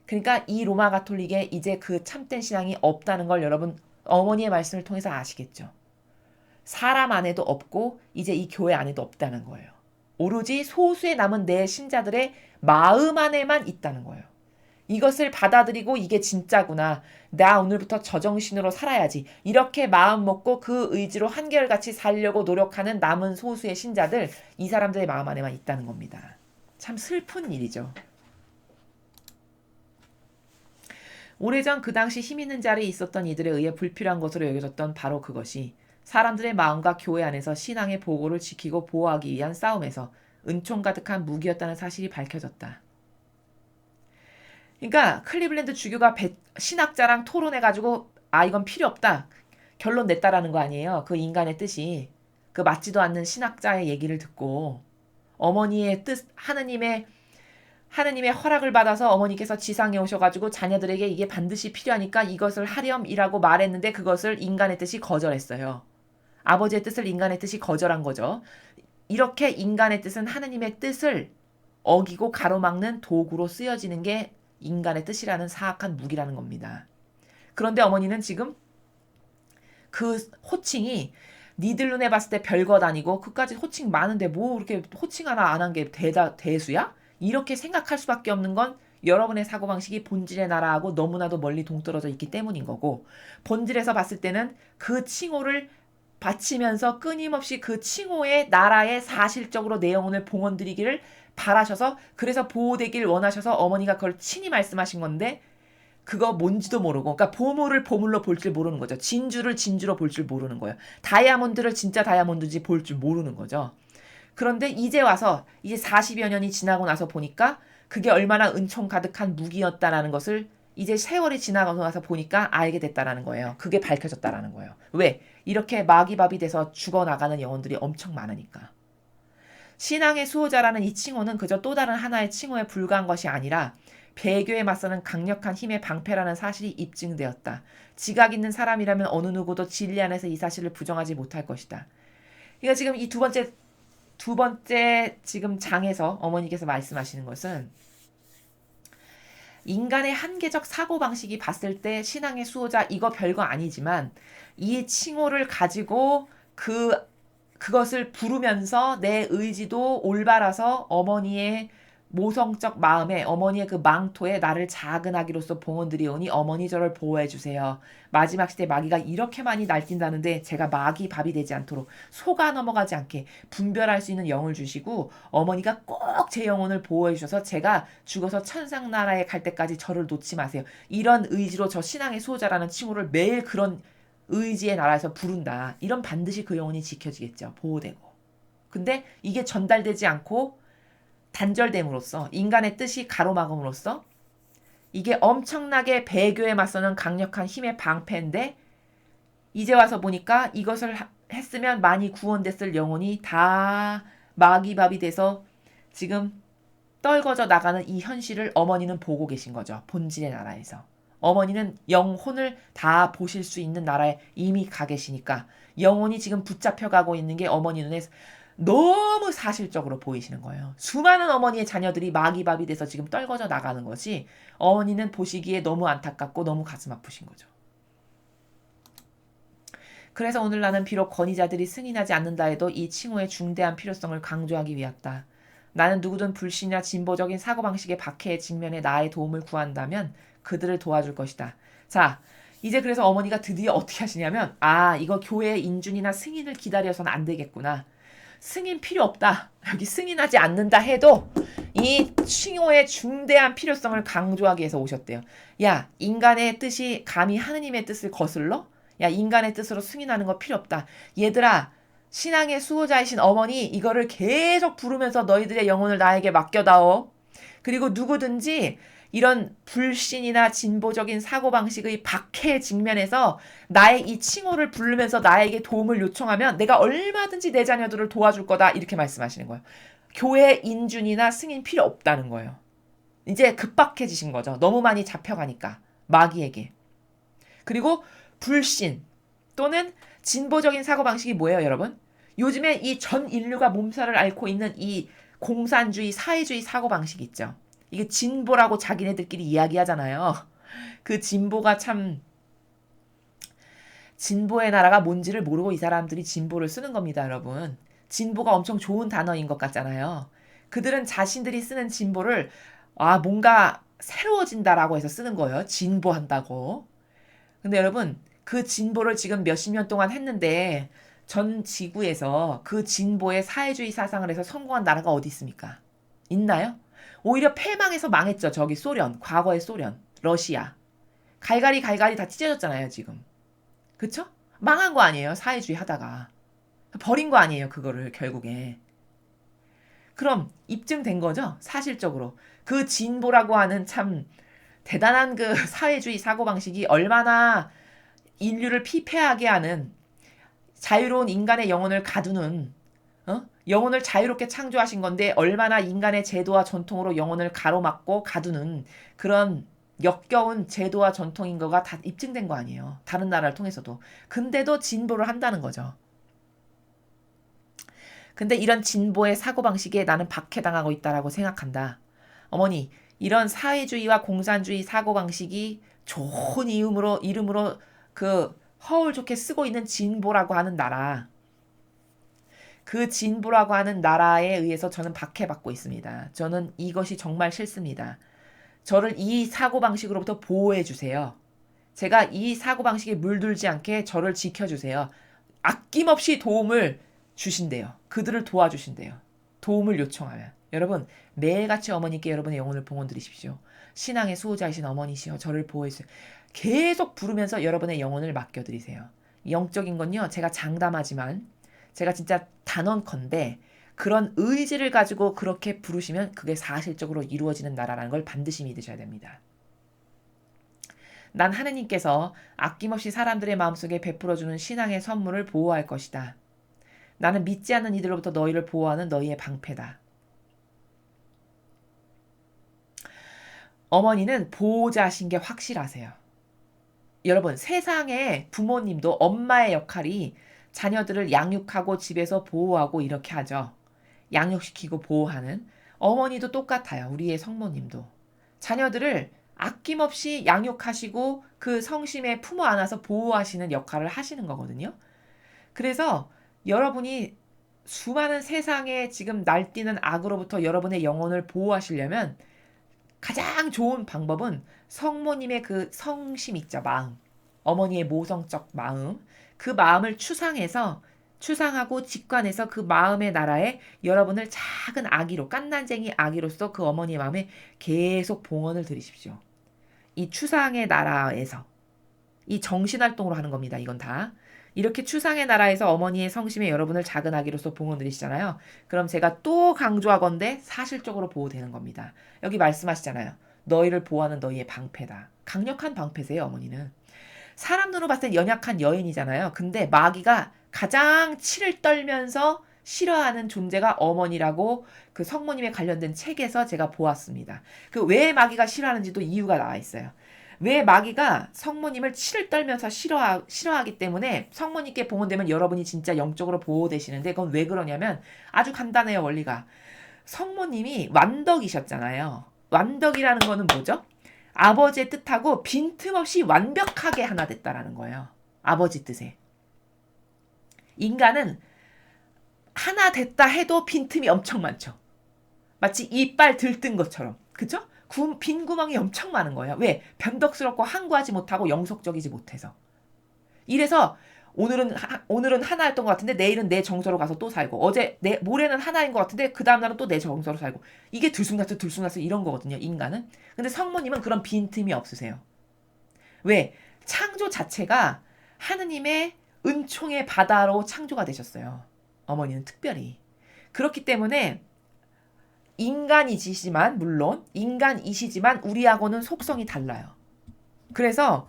그러니까 이 로마 가톨릭에 이제 그 참된 신앙이 없다는 걸 여러분 어머니의 말씀을 통해서 아시겠죠. 사람 안에도 없고 이제 이 교회 안에도 없다는 거예요. 오로지 소수의 남은 내 신자들의 마음 안에만 있다는 거예요. 이것을 받아들이고 이게 진짜구나. 나 오늘부터 저정신으로 살아야지. 이렇게 마음 먹고 그 의지로 한결같이 살려고 노력하는 남은 소수의 신자들, 이 사람들의 마음 안에만 있다는 겁니다. 참 슬픈 일이죠. 오래전 그 당시 힘 있는 자리에 있었던 이들에 의해 불필요한 것으로 여겨졌던 바로 그것이 사람들의 마음과 교회 안에서 신앙의 보고를 지키고 보호하기 위한 싸움에서 은총 가득한 무기였다는 사실이 밝혀졌다. 그러니까 클리블랜드 주교가 신학자랑 토론해가지고 이건 필요 없다. 결론 냈다라는 거 아니에요. 그 인간의 뜻이. 그 맞지도 않는 신학자의 얘기를 듣고 어머니의 뜻, 하느님의 허락을 받아서 어머니께서 지상에 오셔가지고 자녀들에게 이게 반드시 필요하니까 이것을 하렴이라고 말했는데 그것을 인간의 뜻이 거절했어요. 아버지의 뜻을 인간의 뜻이 거절한 거죠. 이렇게 인간의 뜻은 하느님의 뜻을 어기고 가로막는 도구로 쓰여지는 게 인간의 뜻이라는 사악한 무기라는 겁니다. 그런데 어머니는 지금 그 호칭이 니들 눈에 봤을 때 별것 아니고 그까지 호칭 많은데 뭐 그렇게 호칭 하나 안 한 게 대수야? 이렇게 생각할 수밖에 없는 건 여러분의 사고방식이 본질의 나라하고 너무나도 멀리 동떨어져 있기 때문인 거고, 본질에서 봤을 때는 그 칭호를 바치면서 끊임없이 그 칭호의 나라에 사실적으로 내 영혼을 봉헌드리기를 바라셔서, 그래서 보호되길 원하셔서 어머니가 그걸 친히 말씀하신 건데 그거 뭔지도 모르고, 그러니까 보물을 보물로 볼 줄 모르는 거죠. 진주를 진주로 볼 줄 모르는 거예요. 다이아몬드를 진짜 다이아몬드인지 볼 줄 모르는 거죠. 그런데 이제 와서 이제 40여 년이 지나고 나서 보니까 그게 얼마나 은총 가득한 무기였다라는 것을 이제 세월이 지나고 나서 보니까 알게 됐다라는 거예요. 그게 밝혀졌다라는 거예요. 왜? 이렇게 마귀밥이 돼서 죽어나가는 영혼들이 엄청 많으니까. 신앙의 수호자라는 이 칭호는 그저 또 다른 하나의 칭호에 불과한 것이 아니라 배교에 맞서는 강력한 힘의 방패라는 사실이 입증되었다. 지각 있는 사람이라면 어느 누구도 진리 안에서 이 사실을 부정하지 못할 것이다. 그러니까 지금 이 두 번째 지금 장에서 어머니께서 말씀하시는 것은 인간의 한계적 사고방식이 봤을 때 신앙의 수호자 이거 별거 아니지만 이 칭호를 가지고 그것을 부르면서 내 의지도 올바라서 어머니의 모성적 마음에, 어머니의 그 망토에 나를 작은 아기로서 봉헌드리오니 어머니 저를 보호해주세요. 마지막 시대 마귀가 이렇게 많이 날뛴다는데 제가 마귀 밥이 되지 않도록, 속아 넘어가지 않게 분별할 수 있는 영을 주시고 어머니가 꼭 제 영혼을 보호해주셔서 제가 죽어서 천상나라에 갈 때까지 저를 놓지 마세요. 이런 의지로 저 신앙의 수호자라는 칭호를 매일 그런 의지의 나라에서 부른다. 이런 반드시 그 영혼이 지켜지겠죠. 보호되고. 근데 이게 전달되지 않고 단절됨으로써, 인간의 뜻이 가로막음으로써 이게 엄청나게 배교에 맞서는 강력한 힘의 방패인데 이제 와서 보니까 이것을 했으면 많이 구원됐을 영혼이 다 마귀밥이 돼서 지금 떨궈져 나가는 이 현실을 어머니는 보고 계신 거죠. 본질의 나라에서. 어머니는 영혼을 다 보실 수 있는 나라에 이미 가 계시니까 영혼이 지금 붙잡혀가고 있는 게 어머니 눈에 너무 사실적으로 보이시는 거예요. 수많은 어머니의 자녀들이 마귀밥이 돼서 지금 떨궈져 나가는 것이 어머니는 보시기에 너무 안타깝고 너무 가슴 아프신 거죠. 그래서 오늘 나는 비록 권위자들이 승인하지 않는다 해도 이 칭호의 중대한 필요성을 강조하기 위했다. 나는 누구든 불신이나 진보적인 사고방식의 박해의 직면에 나의 도움을 구한다면 그들을 도와줄 것이다. 자, 이제 그래서 어머니가 드디어 어떻게 하시냐면 이거 교회의 인준이나 승인을 기다려서는 안 되겠구나. 승인 필요 없다. 여기 승인하지 않는다 해도 이 칭호의 중대한 필요성을 강조하기 위해서 오셨대요. 야, 인간의 뜻이 감히 하느님의 뜻을 거슬러? 야, 인간의 뜻으로 승인하는 거 필요 없다. 얘들아, 신앙의 수호자이신 어머니 이거를 계속 부르면서 너희들의 영혼을 나에게 맡겨다오. 그리고 누구든지 이런 불신이나 진보적인 사고방식의 박해 직면에서 나의 이 칭호를 부르면서 나에게 도움을 요청하면 내가 얼마든지 내 자녀들을 도와줄 거다. 이렇게 말씀하시는 거예요. 교회 인준이나 승인 필요 없다는 거예요. 이제 급박해지신 거죠. 너무 많이 잡혀가니까 마귀에게. 그리고 불신 또는 진보적인 사고방식이 뭐예요, 여러분? 요즘에 이 전 인류가 몸살을 앓고 있는 이 공산주의, 사회주의 사고방식 있죠. 이게 진보라고 자기네들끼리 이야기하잖아요. 그 진보가 참 진보의 나라가 뭔지를 모르고 이 사람들이 진보를 쓰는 겁니다, 여러분. 진보가 엄청 좋은 단어인 것 같잖아요. 그들은 자신들이 쓰는 진보를 뭔가 새로워진다라고 해서 쓰는 거예요. 진보한다고. 근데 여러분, 그 진보를 지금 몇십 년 동안 했는데 전 지구에서 그 진보의 사회주의 사상을 해서 성공한 나라가 어디 있습니까? 있나요? 오히려 패망해서 망했죠. 저기 소련, 과거의 소련, 러시아. 갈갈이 갈갈이 다 찢어졌잖아요, 지금. 그쵸? 망한 거 아니에요, 사회주의 하다가. 버린 거 아니에요, 그거를 결국에. 그럼 입증된 거죠, 사실적으로. 그 진보라고 하는 참 대단한 그 사회주의 사고방식이 얼마나 인류를 피폐하게 하는 자유로운 인간의 영혼을 가두는 영혼을 자유롭게 창조하신 건데 얼마나 인간의 제도와 전통으로 영혼을 가로막고 가두는 그런 역겨운 제도와 전통인 거가 다 입증된 거 아니에요. 다른 나라를 통해서도. 근데도 진보를 한다는 거죠. 근데 이런 진보의 사고방식에 나는 박해당하고 있다라고 생각한다. 어머니, 이런 사회주의와 공산주의 사고방식이 좋은 이름으로 그 허울 좋게 쓰고 있는 진보라고 하는 나라. 그 진보라고 하는 나라에 의해서 저는 박해받고 있습니다. 저는 이것이 정말 싫습니다. 저를 이 사고방식으로부터 보호해 주세요. 제가 이 사고방식에 물들지 않게 저를 지켜주세요. 아낌없이 도움을 주신대요. 그들을 도와주신대요. 도움을 요청하면. 여러분, 매일같이 어머니께 여러분의 영혼을 봉헌드리십시오. 신앙의 수호자이신 어머니시여 저를 보호해주세요. 계속 부르면서 여러분의 영혼을 맡겨드리세요. 영적인 건요, 제가 장담하지만 제가 진짜 단언컨대 그런 의지를 가지고 그렇게 부르시면 그게 사실적으로 이루어지는 나라라는 걸 반드시 믿으셔야 됩니다. 난 하느님께서 아낌없이 사람들의 마음속에 베풀어주는 신앙의 선물을 보호할 것이다. 나는 믿지 않는 이들로부터 너희를 보호하는 너희의 방패다. 어머니는 보호자신 게 확실하세요. 여러분, 세상에 부모님도 엄마의 역할이 자녀들을 양육하고 집에서 보호하고 이렇게 하죠. 양육시키고 보호하는. 어머니도 똑같아요. 우리의 성모님도. 자녀들을 아낌없이 양육하시고 그 성심에 품어 안아서 보호하시는 역할을 하시는 거거든요. 그래서 여러분이 수많은 세상에 지금 날뛰는 악으로부터 여러분의 영혼을 보호하시려면 가장 좋은 방법은 성모님의 그 성심 있죠, 마음. 어머니의 모성적 마음. 그 마음을 추상하고 직관해서 그 마음의 나라에 여러분을 작은 아기로, 깐난쟁이 아기로서 그 어머니의 마음에 계속 봉헌을 드리십시오. 이 추상의 나라에서. 이 정신활동으로 하는 겁니다, 이건 다. 이렇게 추상의 나라에서 어머니의 성심에 여러분을 작은 아기로서 봉헌드리시잖아요. 그럼 제가 또 강조하건대 사실적으로 보호되는 겁니다. 여기 말씀하시잖아요. 너희를 보호하는 너희의 방패다. 강력한 방패세요, 어머니는. 사람 눈으로 봤을 때 연약한 여인이잖아요. 근데 마귀가 가장 치를 떨면서 싫어하는 존재가 어머니라고 그 성모님에 관련된 책에서 제가 보았습니다. 그 왜 마귀가 싫어하는지도 이유가 나와 있어요. 왜 마귀가 성모님을 치를 떨면서 싫어하기 때문에 성모님께 봉헌되면 여러분이 진짜 영적으로 보호되시는데 그건 왜 그러냐면 아주 간단해요, 원리가. 성모님이 완덕이셨잖아요. 완덕이라는 거는 뭐죠? 아버지의 뜻하고 빈틈없이 완벽하게 하나 됐다라는 거예요. 아버지 뜻에. 인간은 하나 됐다 해도 빈틈이 엄청 많죠. 마치 이빨 들뜬 것처럼. 그죠? 빈 구멍이 엄청 많은 거예요. 왜? 변덕스럽고 항구하지 못하고 영속적이지 못해서. 이래서 오늘은 하나였던 것 같은데 내일은 내 정서로 가서 또 살고 모레는 하나인 것 같은데 그 다음날은 또 내 정서로 살고 이게 들쑥날쑥 이런 거거든요, 인간은. 근데 성모님은 그런 빈틈이 없으세요. 왜? 창조 자체가 하느님의 은총의 바다로 창조가 되셨어요. 어머니는 특별히. 그렇기 때문에 물론 인간이시지만 우리하고는 속성이 달라요. 그래서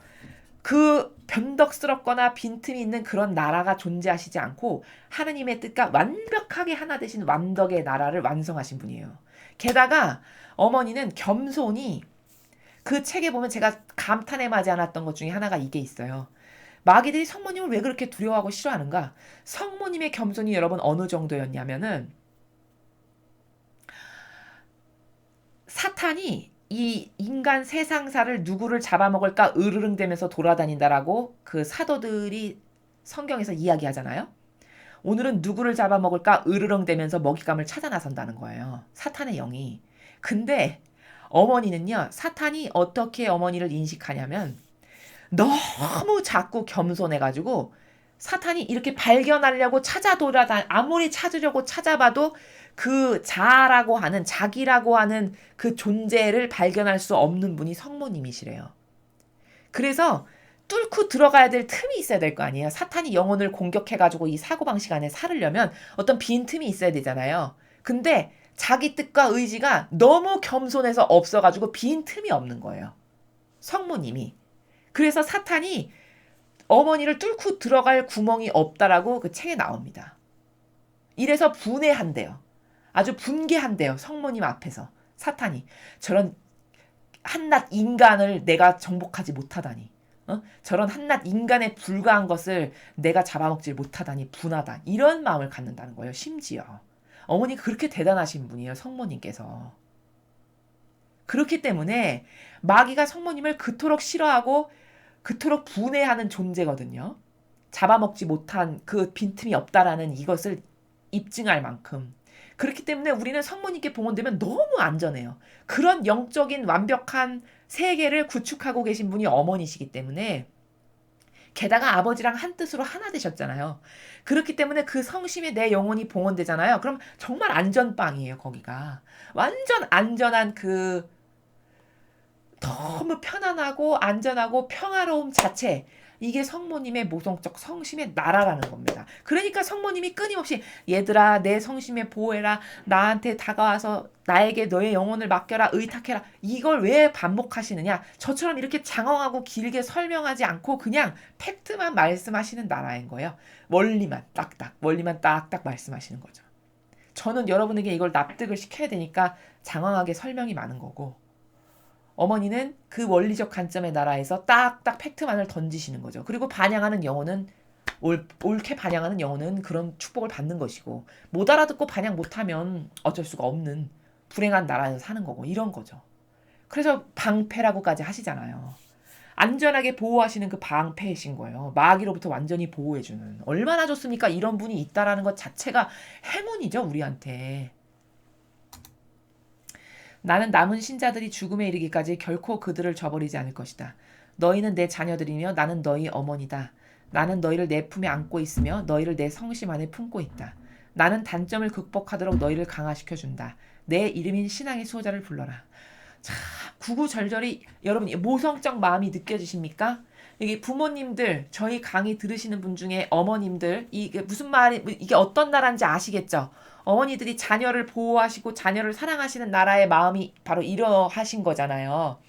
그 변덕스럽거나 빈틈이 있는 그런 나라가 존재하시지 않고 하느님의 뜻과 완벽하게 하나 되신 완덕의 나라를 완성하신 분이에요. 게다가 어머니는 겸손이 그 책에 보면 제가 감탄에 마지 않았던 것 중에 하나가 이게 있어요. 마귀들이 성모님을 왜 그렇게 두려워하고 싫어하는가? 성모님의 겸손이 여러분 어느 정도였냐면은 사탄이 이 인간 세상사를 누구를 잡아먹을까 으르릉대면서 돌아다닌다라고 그 사도들이 성경에서 이야기하잖아요. 오늘은 누구를 잡아먹을까 으르렁대면서 먹잇감을 찾아 나선다는 거예요. 사탄의 영이. 근데 어머니는요. 사탄이 어떻게 어머니를 인식하냐면 너무 자꾸 겸손해가지고 사탄이 이렇게 발견하려고 아무리 찾으려고 찾아봐도 그 자라고 하는 자기라고 하는 그 존재를 발견할 수 없는 분이 성모님이시래요. 그래서 뚫고 들어가야 될 틈이 있어야 될 거 아니에요. 사탄이 영혼을 공격해가지고 이 사고방식 안에 살으려면 어떤 빈 틈이 있어야 되잖아요. 근데 자기 뜻과 의지가 너무 겸손해서 없어가지고 빈 틈이 없는 거예요. 성모님이. 그래서 사탄이 어머니를 뚫고 들어갈 구멍이 없다라고 그 책에 나옵니다. 이래서 분해한대요. 아주 분개한대요. 성모님 앞에서. 사탄이. 저런 한낱 인간을 내가 정복하지 못하다니. 저런 한낱 인간에 불과한 것을 내가 잡아먹질 못하다니 분하다. 이런 마음을 갖는다는 거예요. 심지어. 어머니가 그렇게 대단하신 분이에요. 성모님께서. 그렇기 때문에 마귀가 성모님을 그토록 싫어하고 그토록 분해하는 존재거든요. 잡아먹지 못한 그 빈틈이 없다라는 이것을 입증할 만큼. 그렇기 때문에 우리는 성모님께 봉헌되면 너무 안전해요. 그런 영적인 완벽한 세계를 구축하고 계신 분이 어머니시기 때문에 게다가 아버지랑 한 뜻으로 하나 되셨잖아요. 그렇기 때문에 그 성심에 내 영혼이 봉헌되잖아요. 그럼 정말 안전빵이에요, 거기가. 완전 안전한 그 너무 편안하고 안전하고 평화로움 자체. 이게 성모님의 모성적 성심의 나라라는 겁니다. 그러니까 성모님이 끊임없이 얘들아 내 성심에 보호해라. 나한테 다가와서 나에게 너의 영혼을 맡겨라. 의탁해라. 이걸 왜 반복하시느냐. 저처럼 이렇게 장황하고 길게 설명하지 않고 그냥 팩트만 말씀하시는 나라인 거예요. 원리만 딱딱 말씀하시는 거죠. 저는 여러분에게 이걸 납득을 시켜야 되니까 장황하게 설명이 많은 거고 어머니는 그 원리적 관점의 나라에서 딱딱 팩트만을 던지시는 거죠. 그리고 반영하는 영혼은 옳게 반영하는 영혼은 그런 축복을 받는 것이고 못 알아듣고 반영 못하면 어쩔 수가 없는 불행한 나라에서 사는 거고 이런 거죠. 그래서 방패라고까지 하시잖아요. 안전하게 보호하시는 그 방패이신 거예요. 마귀로부터 완전히 보호해주는. 얼마나 좋습니까? 이런 분이 있다라는 것 자체가 행운이죠, 우리한테. 나는 남은 신자들이 죽음에 이르기까지 결코 그들을 저버리지 않을 것이다. 너희는 내 자녀들이며 나는 너희 어머니다. 나는 너희를 내 품에 안고 있으며 너희를 내 성심 안에 품고 있다. 나는 단점을 극복하도록 너희를 강화시켜준다. 내 이름인 신앙의 수호자를 불러라. 자, 구구절절히 여러분 모성적 마음이 느껴지십니까? 여기 부모님들, 저희 강의 들으시는 분 중에 어머님들, 이게 무슨 말이, 이게 어떤 나라인지 아시겠죠? 어머니들이 자녀를 보호하시고 자녀를 사랑하시는 나라의 마음이 바로 이러하신 거잖아요.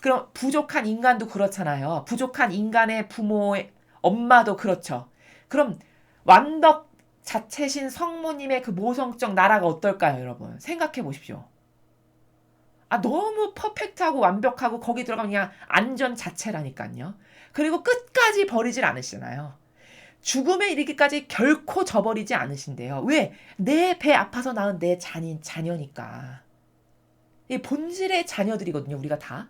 그럼 부족한 인간도 그렇잖아요. 부족한 인간의 부모의 엄마도 그렇죠. 그럼 완덕 자체신 성모님의 그 모성적 나라가 어떨까요, 여러분? 생각해 보십시오. 너무 퍼펙트하고 완벽하고 거기 들어가면 그냥 안전 자체라니까요. 그리고 끝까지 버리질 않으시잖아요. 죽음에 이르기까지 결코 저버리지 않으신대요. 왜? 내 배 아파서 낳은 내 자녀니까. 이 본질의 자녀들이거든요, 우리가 다.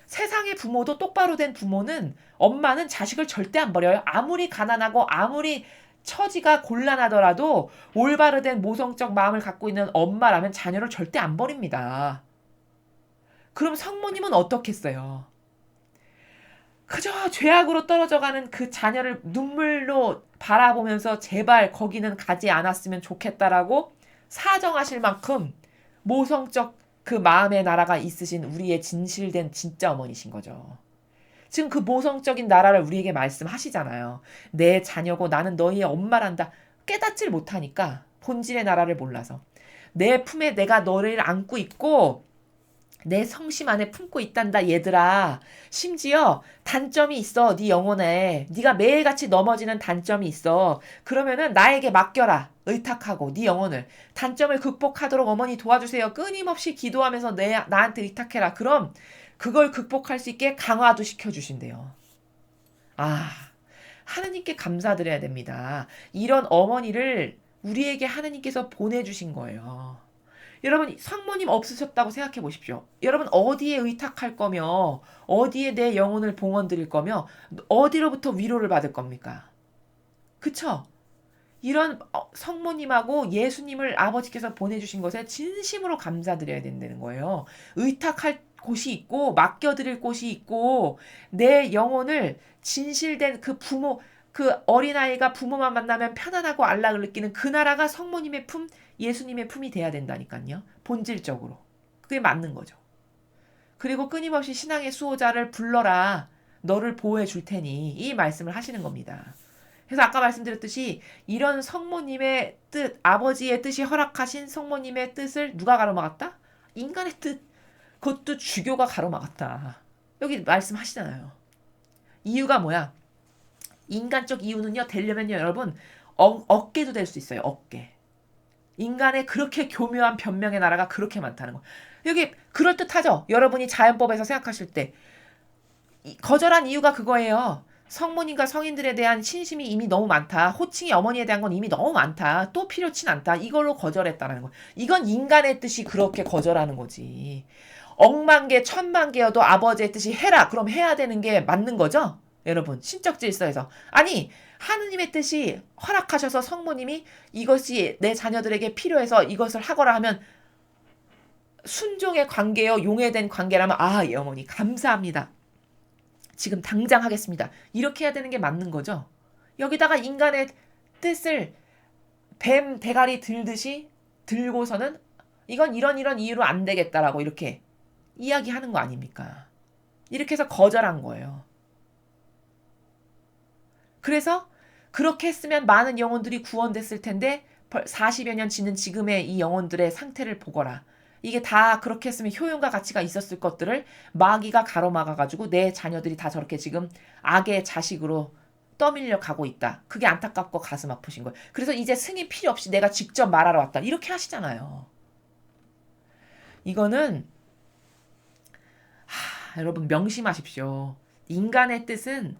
세상의 부모도 똑바로 된 부모는 엄마는 자식을 절대 안 버려요. 아무리 가난하고 아무리 처지가 곤란하더라도 올바로 된 모성적 마음을 갖고 있는 엄마라면 자녀를 절대 안 버립니다. 그럼 성모님은 어떻겠어요? 그저 죄악으로 떨어져가는 그 자녀를 눈물로 바라보면서 제발 거기는 가지 않았으면 좋겠다라고 사정하실 만큼 모성적 그 마음의 나라가 있으신 우리의 진실된 진짜 어머니신 거죠. 지금 그 모성적인 나라를 우리에게 말씀하시잖아요. 내 자녀고 나는 너희의 엄마란다. 깨닫질 못하니까 본질의 나라를 몰라서. 내 품에 내가 너를 안고 있고 내 성심 안에 품고 있단다 얘들아. 심지어 단점이 있어. 네 영혼에. 네가 매일같이 넘어지는 단점이 있어. 그러면은 나에게 맡겨라. 의탁하고 네 영혼을. 단점을 극복하도록 어머니 도와주세요. 끊임없이 기도하면서 나한테 의탁해라. 그럼 그걸 극복할 수 있게 강화도 시켜주신대요. 하느님께 감사드려야 됩니다. 이런 어머니를 우리에게 하느님께서 보내주신 거예요. 여러분 성모님 없으셨다고 생각해 보십시오. 여러분 어디에 의탁할 거며 어디에 내 영혼을 봉헌 드릴 거며 어디로부터 위로를 받을 겁니까? 그쵸? 이런 성모님하고 예수님을 아버지께서 보내주신 것에 진심으로 감사드려야 된다는 거예요. 의탁할 곳이 있고 맡겨드릴 곳이 있고 내 영혼을 진실된 그 부모 그 어린아이가 부모만 만나면 편안하고 안락을 느끼는 그 나라가 성모님의 품 예수님의 품이 돼야 된다니까요. 본질적으로. 그게 맞는 거죠. 그리고 끊임없이 신앙의 수호자를 불러라. 너를 보호해 줄 테니 이 말씀을 하시는 겁니다. 그래서 아까 말씀드렸듯이 이런 성모님의 뜻, 아버지의 뜻이 허락하신 성모님의 뜻을 누가 가로막았다? 인간의 뜻. 그것도 주교가 가로막았다. 여기 말씀하시잖아요. 이유가 뭐야? 인간적 이유는요, 되려면요, 여러분, 어깨도 될 수 있어요, 어깨. 인간의 그렇게 교묘한 변명의 나라가 그렇게 많다는 거. 여기 그럴듯하죠? 여러분이 자연법에서 생각하실 때. 거절한 이유가 그거예요. 성모님과 성인들에 대한 신심이 이미 너무 많다. 호칭이 어머니에 대한 건 이미 너무 많다. 또 필요치 않다. 이걸로 거절했다는 거. 이건 인간의 뜻이 그렇게 거절하는 거지. 억만 개, 천만 개여도 아버지의 뜻이 해라. 그럼 해야 되는 게 맞는 거죠? 여러분, 신적 질서에서. 아니, 하느님의 뜻이 허락하셔서 성모님이 이것이 내 자녀들에게 필요해서 이것을 하거라 하면 순종의 관계요, 용해된 관계라면 예, 어머니 감사합니다. 지금 당장 하겠습니다. 이렇게 해야 되는 게 맞는 거죠. 여기다가 인간의 뜻을 뱀 대가리 들듯이 들고서는 이건 이런 이유로 안 되겠다라고 이렇게 이야기하는 거 아닙니까? 이렇게 해서 거절한 거예요. 그래서 그렇게 했으면 많은 영혼들이 구원됐을 텐데 40여 년 지는 지금의 이 영혼들의 상태를 보거라. 이게 다 그렇게 했으면 효용과 가치가 있었을 것들을 마귀가 가로막아가지고 내 자녀들이 다 저렇게 지금 악의 자식으로 떠밀려 가고 있다. 그게 안타깝고 가슴 아프신 거예요. 그래서 이제 승인 필요 없이 내가 직접 말하러 왔다. 이렇게 하시잖아요. 이거는 여러분 명심하십시오. 인간의 뜻은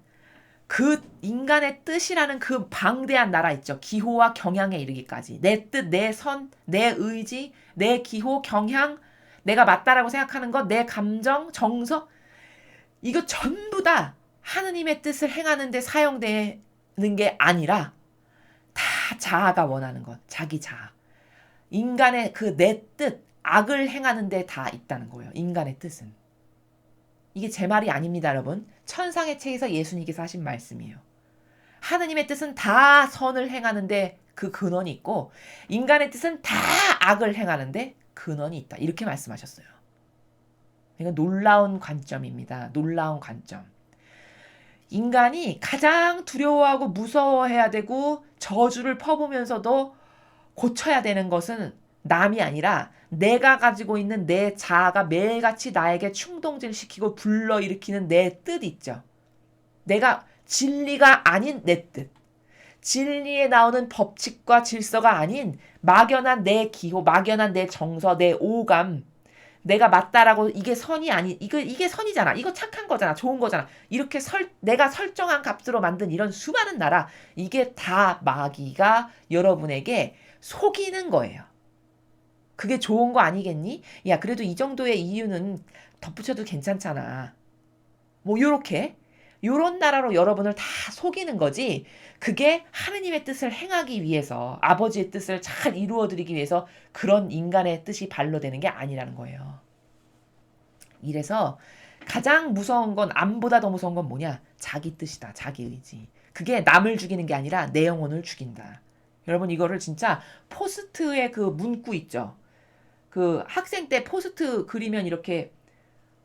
그 인간의 뜻이라는 그 방대한 나라 있죠. 기호와 경향에 이르기까지. 내 뜻, 내 선, 내 의지, 내 기호, 경향, 내가 맞다라고 생각하는 것, 내 감정, 정서 이거 전부 다 하느님의 뜻을 행하는 데 사용되는 게 아니라 다 자아가 원하는 것, 자기 자아. 인간의 그 내 뜻, 악을 행하는 데 다 있다는 거예요. 인간의 뜻은. 이게 제 말이 아닙니다, 여러분. 천상의 책에서 예수님께서 하신 말씀이에요. 하느님의 뜻은 다 선을 행하는데 그 근원이 있고 인간의 뜻은 다 악을 행하는데 근원이 있다. 이렇게 말씀하셨어요. 이건 놀라운 관점입니다. 놀라운 관점. 인간이 가장 두려워하고 무서워해야 되고 저주를 퍼부면서도 고쳐야 되는 것은 남이 아니라 내가 가지고 있는 내 자아가 매일같이 나에게 충동질시키고 불러일으키는 내 뜻 있죠. 내가 진리가 아닌 내 뜻. 진리에 나오는 법칙과 질서가 아닌 막연한 내 기호, 막연한 내 정서, 내 오감. 내가 맞다라고 이게 선이 아니 이게 선이잖아. 이거 착한 거잖아. 좋은 거잖아. 이렇게 내가 설정한 값으로 만든 이런 수많은 나라 이게 다 마귀가 여러분에게 속이는 거예요. 그게 좋은 거 아니겠니? 야, 그래도 이 정도의 이유는 덧붙여도 괜찮잖아. 뭐 요런 나라로 여러분을 다 속이는 거지. 그게 하느님의 뜻을 행하기 위해서 아버지의 뜻을 잘 이루어드리기 위해서 그런 인간의 뜻이 발로되는 게 아니라는 거예요. 이래서 가장 무서운 건 암보다 더 무서운 건 뭐냐? 자기 뜻이다. 자기 의지. 그게 남을 죽이는 게 아니라 내 영혼을 죽인다. 여러분 이거를 진짜 포스트의 그 문구 있죠? 그 학생 때 포스트 그리면 이렇게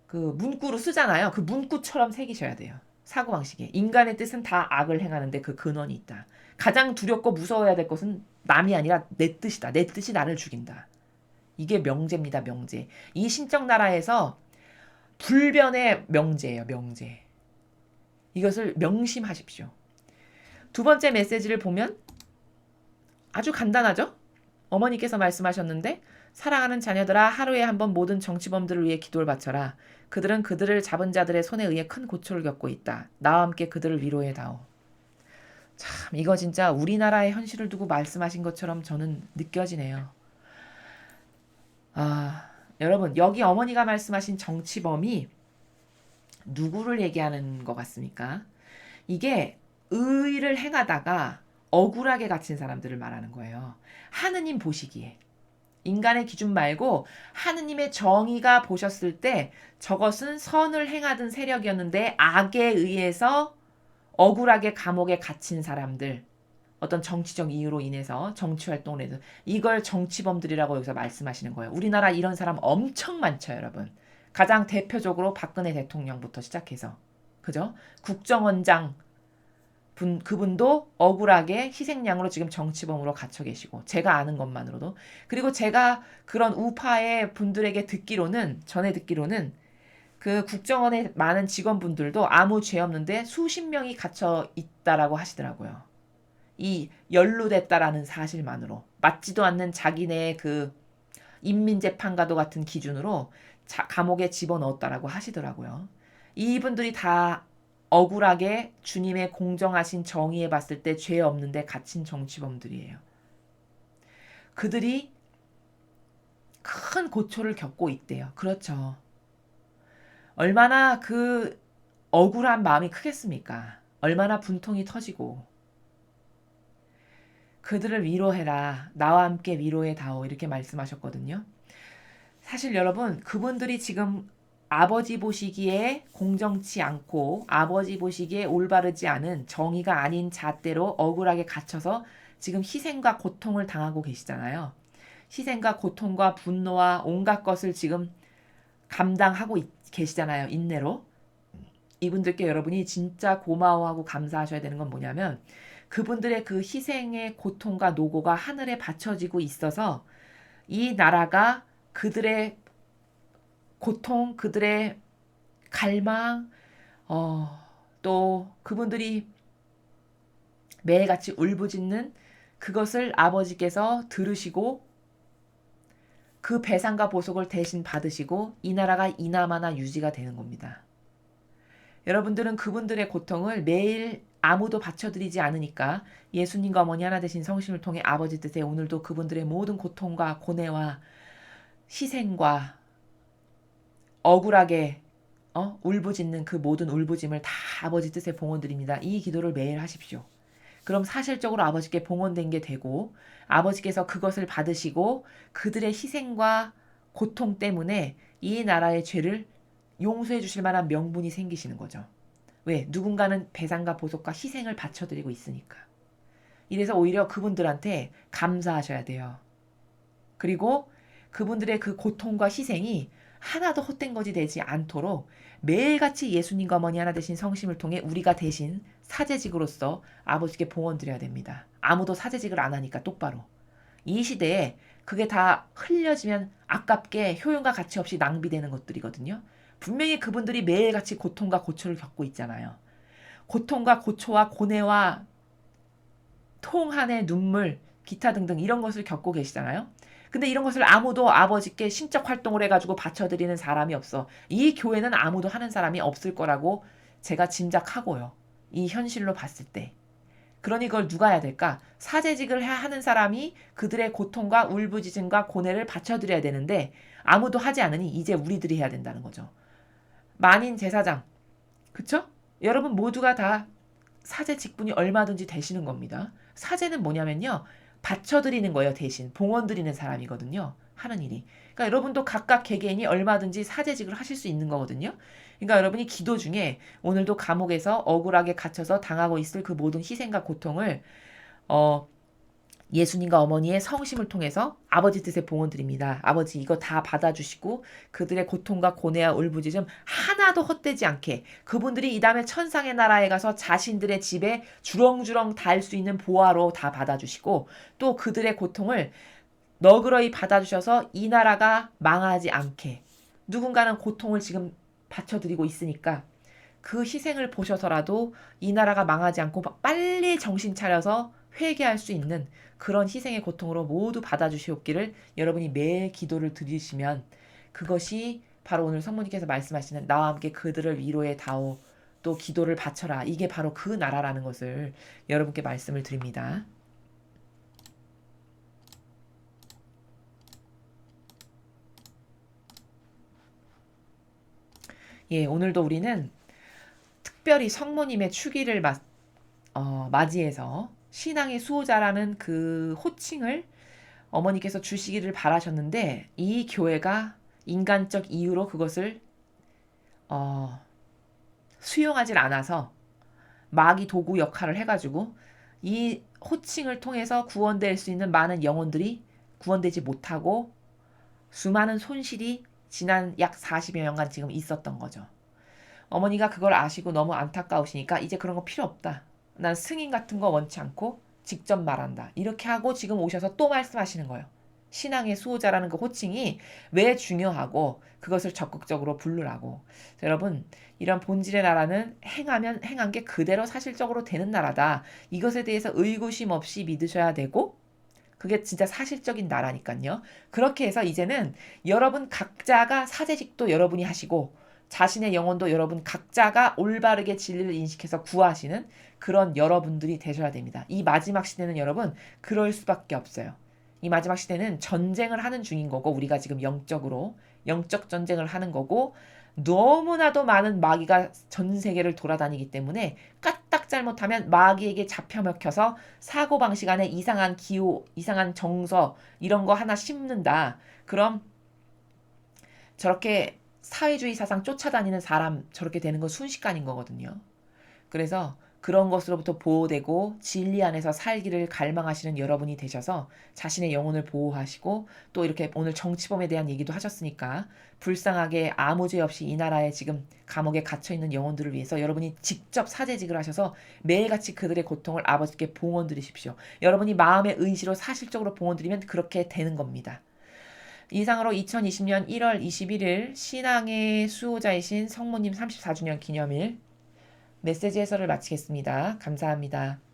그 문구로 쓰잖아요. 그 문구처럼 새기셔야 돼요. 사고방식에. 인간의 뜻은 다 악을 행하는데 그 근원이 있다. 가장 두렵고 무서워야 될 것은 남이 아니라 내 뜻이다. 내 뜻이 나를 죽인다. 이게 명제입니다. 명제. 이 신적 나라에서 불변의 명제예요. 명제. 이것을 명심하십시오. 두 번째 메시지를 보면 아주 간단하죠? 어머니께서 말씀하셨는데 사랑하는 자녀들아 하루에 한 번 모든 정치범들을 위해 기도를 바쳐라. 그들은 그들을 잡은 자들의 손에 의해 큰 고초를 겪고 있다. 나와 함께 그들을 위로해 다오. 참 이거 진짜 우리나라의 현실을 두고 말씀하신 것처럼 저는 느껴지네요. 여러분, 여기 어머니가 말씀하신 정치범이 누구를 얘기하는 것 같습니까? 이게 의를 행하다가 억울하게 갇힌 사람들을 말하는 거예요. 하느님 보시기에. 인간의 기준 말고 하느님의 정의가 보셨을 때 저것은 선을 행하던 세력이었는데 악에 의해서 억울하게 감옥에 갇힌 사람들, 어떤 정치적 이유로 인해서 정치 활동을 해서 이걸 정치범들이라고 여기서 말씀하시는 거예요. 우리나라 이런 사람 엄청 많죠, 여러분. 가장 대표적으로 박근혜 대통령부터 시작해서. 그죠? 국정원장 그분도 억울하게 희생양으로 지금 정치범으로 갇혀 계시고, 제가 아는 것만으로도. 그리고 제가 그런 우파의 분들에게 전에 듣기로는 그 국정원의 많은 직원분들도 아무 죄 없는데 수십 명이 갇혀 있다라고 하시더라고요. 이 연루됐다라는 사실만으로. 맞지도 않는 자기네 그 인민재판과도 같은 기준으로 감옥에 집어넣었다라고 하시더라고요. 이분들이 다 억울하게 주님의 공정하신 정의에 봤을 때 죄 없는데 갇힌 정치범들이에요. 그들이 큰 고초를 겪고 있대요. 그렇죠. 얼마나 그 억울한 마음이 크겠습니까? 얼마나 분통이 터지고. 그들을 위로해라. 나와 함께 위로해 다오. 이렇게 말씀하셨거든요. 사실 여러분, 그분들이 지금 아버지 보시기에 공정치 않고 아버지 보시기에 올바르지 않은 정의가 아닌 잣대로 억울하게 갇혀서 지금 희생과 고통을 당하고 계시잖아요. 희생과 고통과 분노와 온갖 것을 지금 감당하고 계시잖아요. 인내로. 이분들께 여러분이 진짜 고마워하고 감사하셔야 되는 건 뭐냐면 그분들의 그 희생의 고통과 노고가 하늘에 받쳐지고 있어서 이 나라가 그들의 고통, 그들의 갈망, 또 그분들이 매일같이 울부짖는 그것을 아버지께서 들으시고 그 배상과 보속을 대신 받으시고 이 나라가 이나마나 유지가 되는 겁니다. 여러분들은 그분들의 고통을 매일 아무도 받쳐드리지 않으니까 예수님과 어머니 하나 되신 성심을 통해 아버지 뜻에 오늘도 그분들의 모든 고통과 고뇌와 희생과 억울하게 울부짖는 그 모든 울부짐을 다 아버지 뜻에 봉헌드립니다. 이 기도를 매일 하십시오. 그럼 사실적으로 아버지께 봉헌된 게 되고 아버지께서 그것을 받으시고 그들의 희생과 고통 때문에 이 나라의 죄를 용서해 주실 만한 명분이 생기시는 거죠. 왜? 누군가는 배상과 보속과 희생을 바쳐드리고 있으니까. 이래서 오히려 그분들한테 감사하셔야 돼요. 그리고 그분들의 그 고통과 희생이 하나도 헛된 것이 되지 않도록 매일같이 예수님과 어머니 하나 되신 성심을 통해 우리가 대신 사제직으로서 아버지께 봉헌드려야 됩니다. 아무도 사제직을 안 하니까 똑바로. 이 시대에 그게 다 흘려지면 아깝게 효용과 가치 없이 낭비되는 것들이거든요. 분명히 그분들이 매일같이 고통과 고초를 겪고 있잖아요. 고통과 고초와 고뇌와 통한의 눈물, 기타 등등 이런 것을 겪고 계시잖아요. 근데 이런 것을 아무도 아버지께 신적 활동을 해가지고 바쳐드리는 사람이 없어. 이 교회는 아무도 하는 사람이 없을 거라고 제가 짐작하고요. 이 현실로 봤을 때. 그러니 그걸 누가 해야 될까? 사제직을 하는 사람이 그들의 고통과 울부짖음과 고뇌를 바쳐드려야 되는데 아무도 하지 않으니 이제 우리들이 해야 된다는 거죠. 만인 제사장. 그쵸? 여러분 모두가 다 사제 직분이 얼마든지 되시는 겁니다. 사제는 뭐냐면요. 바쳐드리는 거예요. 대신 봉헌 드리는 사람이거든요. 하는 일이. 그러니까 여러분도 각각 개개인이 얼마든지 사제직을 하실 수 있는 거거든요. 그러니까 여러분이 기도 중에 오늘도 감옥에서 억울하게 갇혀서 당하고 있을 그 모든 희생과 고통을 예수님과 어머니의 성심을 통해서 아버지 뜻에 봉헌드립니다. 아버지 이거 다 받아주시고 그들의 고통과 고뇌와 울부짖음 하나도 헛되지 않게 그분들이 이 다음에 천상의 나라에 가서 자신들의 집에 주렁주렁 닿을 수 있는 보화로 다 받아주시고 또 그들의 고통을 너그러이 받아주셔서 이 나라가 망하지 않게 누군가는 고통을 지금 바쳐드리고 있으니까 그 희생을 보셔서라도 이 나라가 망하지 않고 빨리 정신 차려서 회개할 수 있는 그런 희생의 고통으로 모두 받아주시옵기를 여러분이 매일 기도를 드리시면 그것이 바로 오늘 성모님께서 말씀하시는 나와 함께 그들을 위로해 다오 또 기도를 바쳐라. 이게 바로 그 나라라는 것을 여러분께 말씀을 드립니다. 예, 오늘도 우리는 특별히 성모님의 축일을 맞이해서 신앙의 수호자라는 그 호칭을 어머니께서 주시기를 바라셨는데 이 교회가 인간적 이유로 그것을 어, 수용하질 않아서 마귀 도구 역할을 해가지고 이 호칭을 통해서 구원될 수 있는 많은 영혼들이 구원되지 못하고 수많은 손실이 지난 약 40여 년간 지금 있었던 거죠. 어머니가 그걸 아시고 너무 안타까우시니까 이제 그런 거 필요 없다. 난 승인 같은 거 원치 않고 직접 말한다. 이렇게 하고 지금 오셔서 또 말씀하시는 거예요. 신앙의 수호자라는 그 호칭이 왜 중요하고 그것을 적극적으로 부르라고. 여러분, 이런 본질의 나라는 행하면 행한 게 그대로 사실적으로 되는 나라다. 이것에 대해서 의구심 없이 믿으셔야 되고 그게 진짜 사실적인 나라니까요. 그렇게 해서 이제는 여러분 각자가 사제직도 여러분이 하시고 자신의 영혼도 여러분 각자가 올바르게 진리를 인식해서 구하시는 그런 여러분들이 되셔야 됩니다. 이 마지막 시대는 여러분 그럴 수밖에 없어요. 이 마지막 시대는 전쟁을 하는 중인 거고 우리가 지금 영적으로 영적 전쟁을 하는 거고 너무나도 많은 마귀가 전 세계를 돌아다니기 때문에 까딱 잘못하면 마귀에게 잡혀 먹혀서 사고방식 안에 이상한 기호, 이상한 정서 이런 거 하나 심는다. 그럼 저렇게 사회주의 사상 쫓아다니는 사람 저렇게 되는 건 순식간인 거거든요. 그래서 그런 것으로부터 보호되고 진리 안에서 살기를 갈망하시는 여러분이 되셔서 자신의 영혼을 보호하시고 또 이렇게 오늘 정치범에 대한 얘기도 하셨으니까 불쌍하게 아무 죄 없이 이 나라에 지금 감옥에 갇혀있는 영혼들을 위해서 여러분이 직접 사제직을 하셔서 매일같이 그들의 고통을 아버지께 봉헌 드리십시오. 여러분이 마음의 의지로 사실적으로 봉헌 드리면 그렇게 되는 겁니다. 이상으로 2020년 1월 21일 신앙의 수호자이신 성모님 34주년 기념일 메시지 해설을 마치겠습니다. 감사합니다.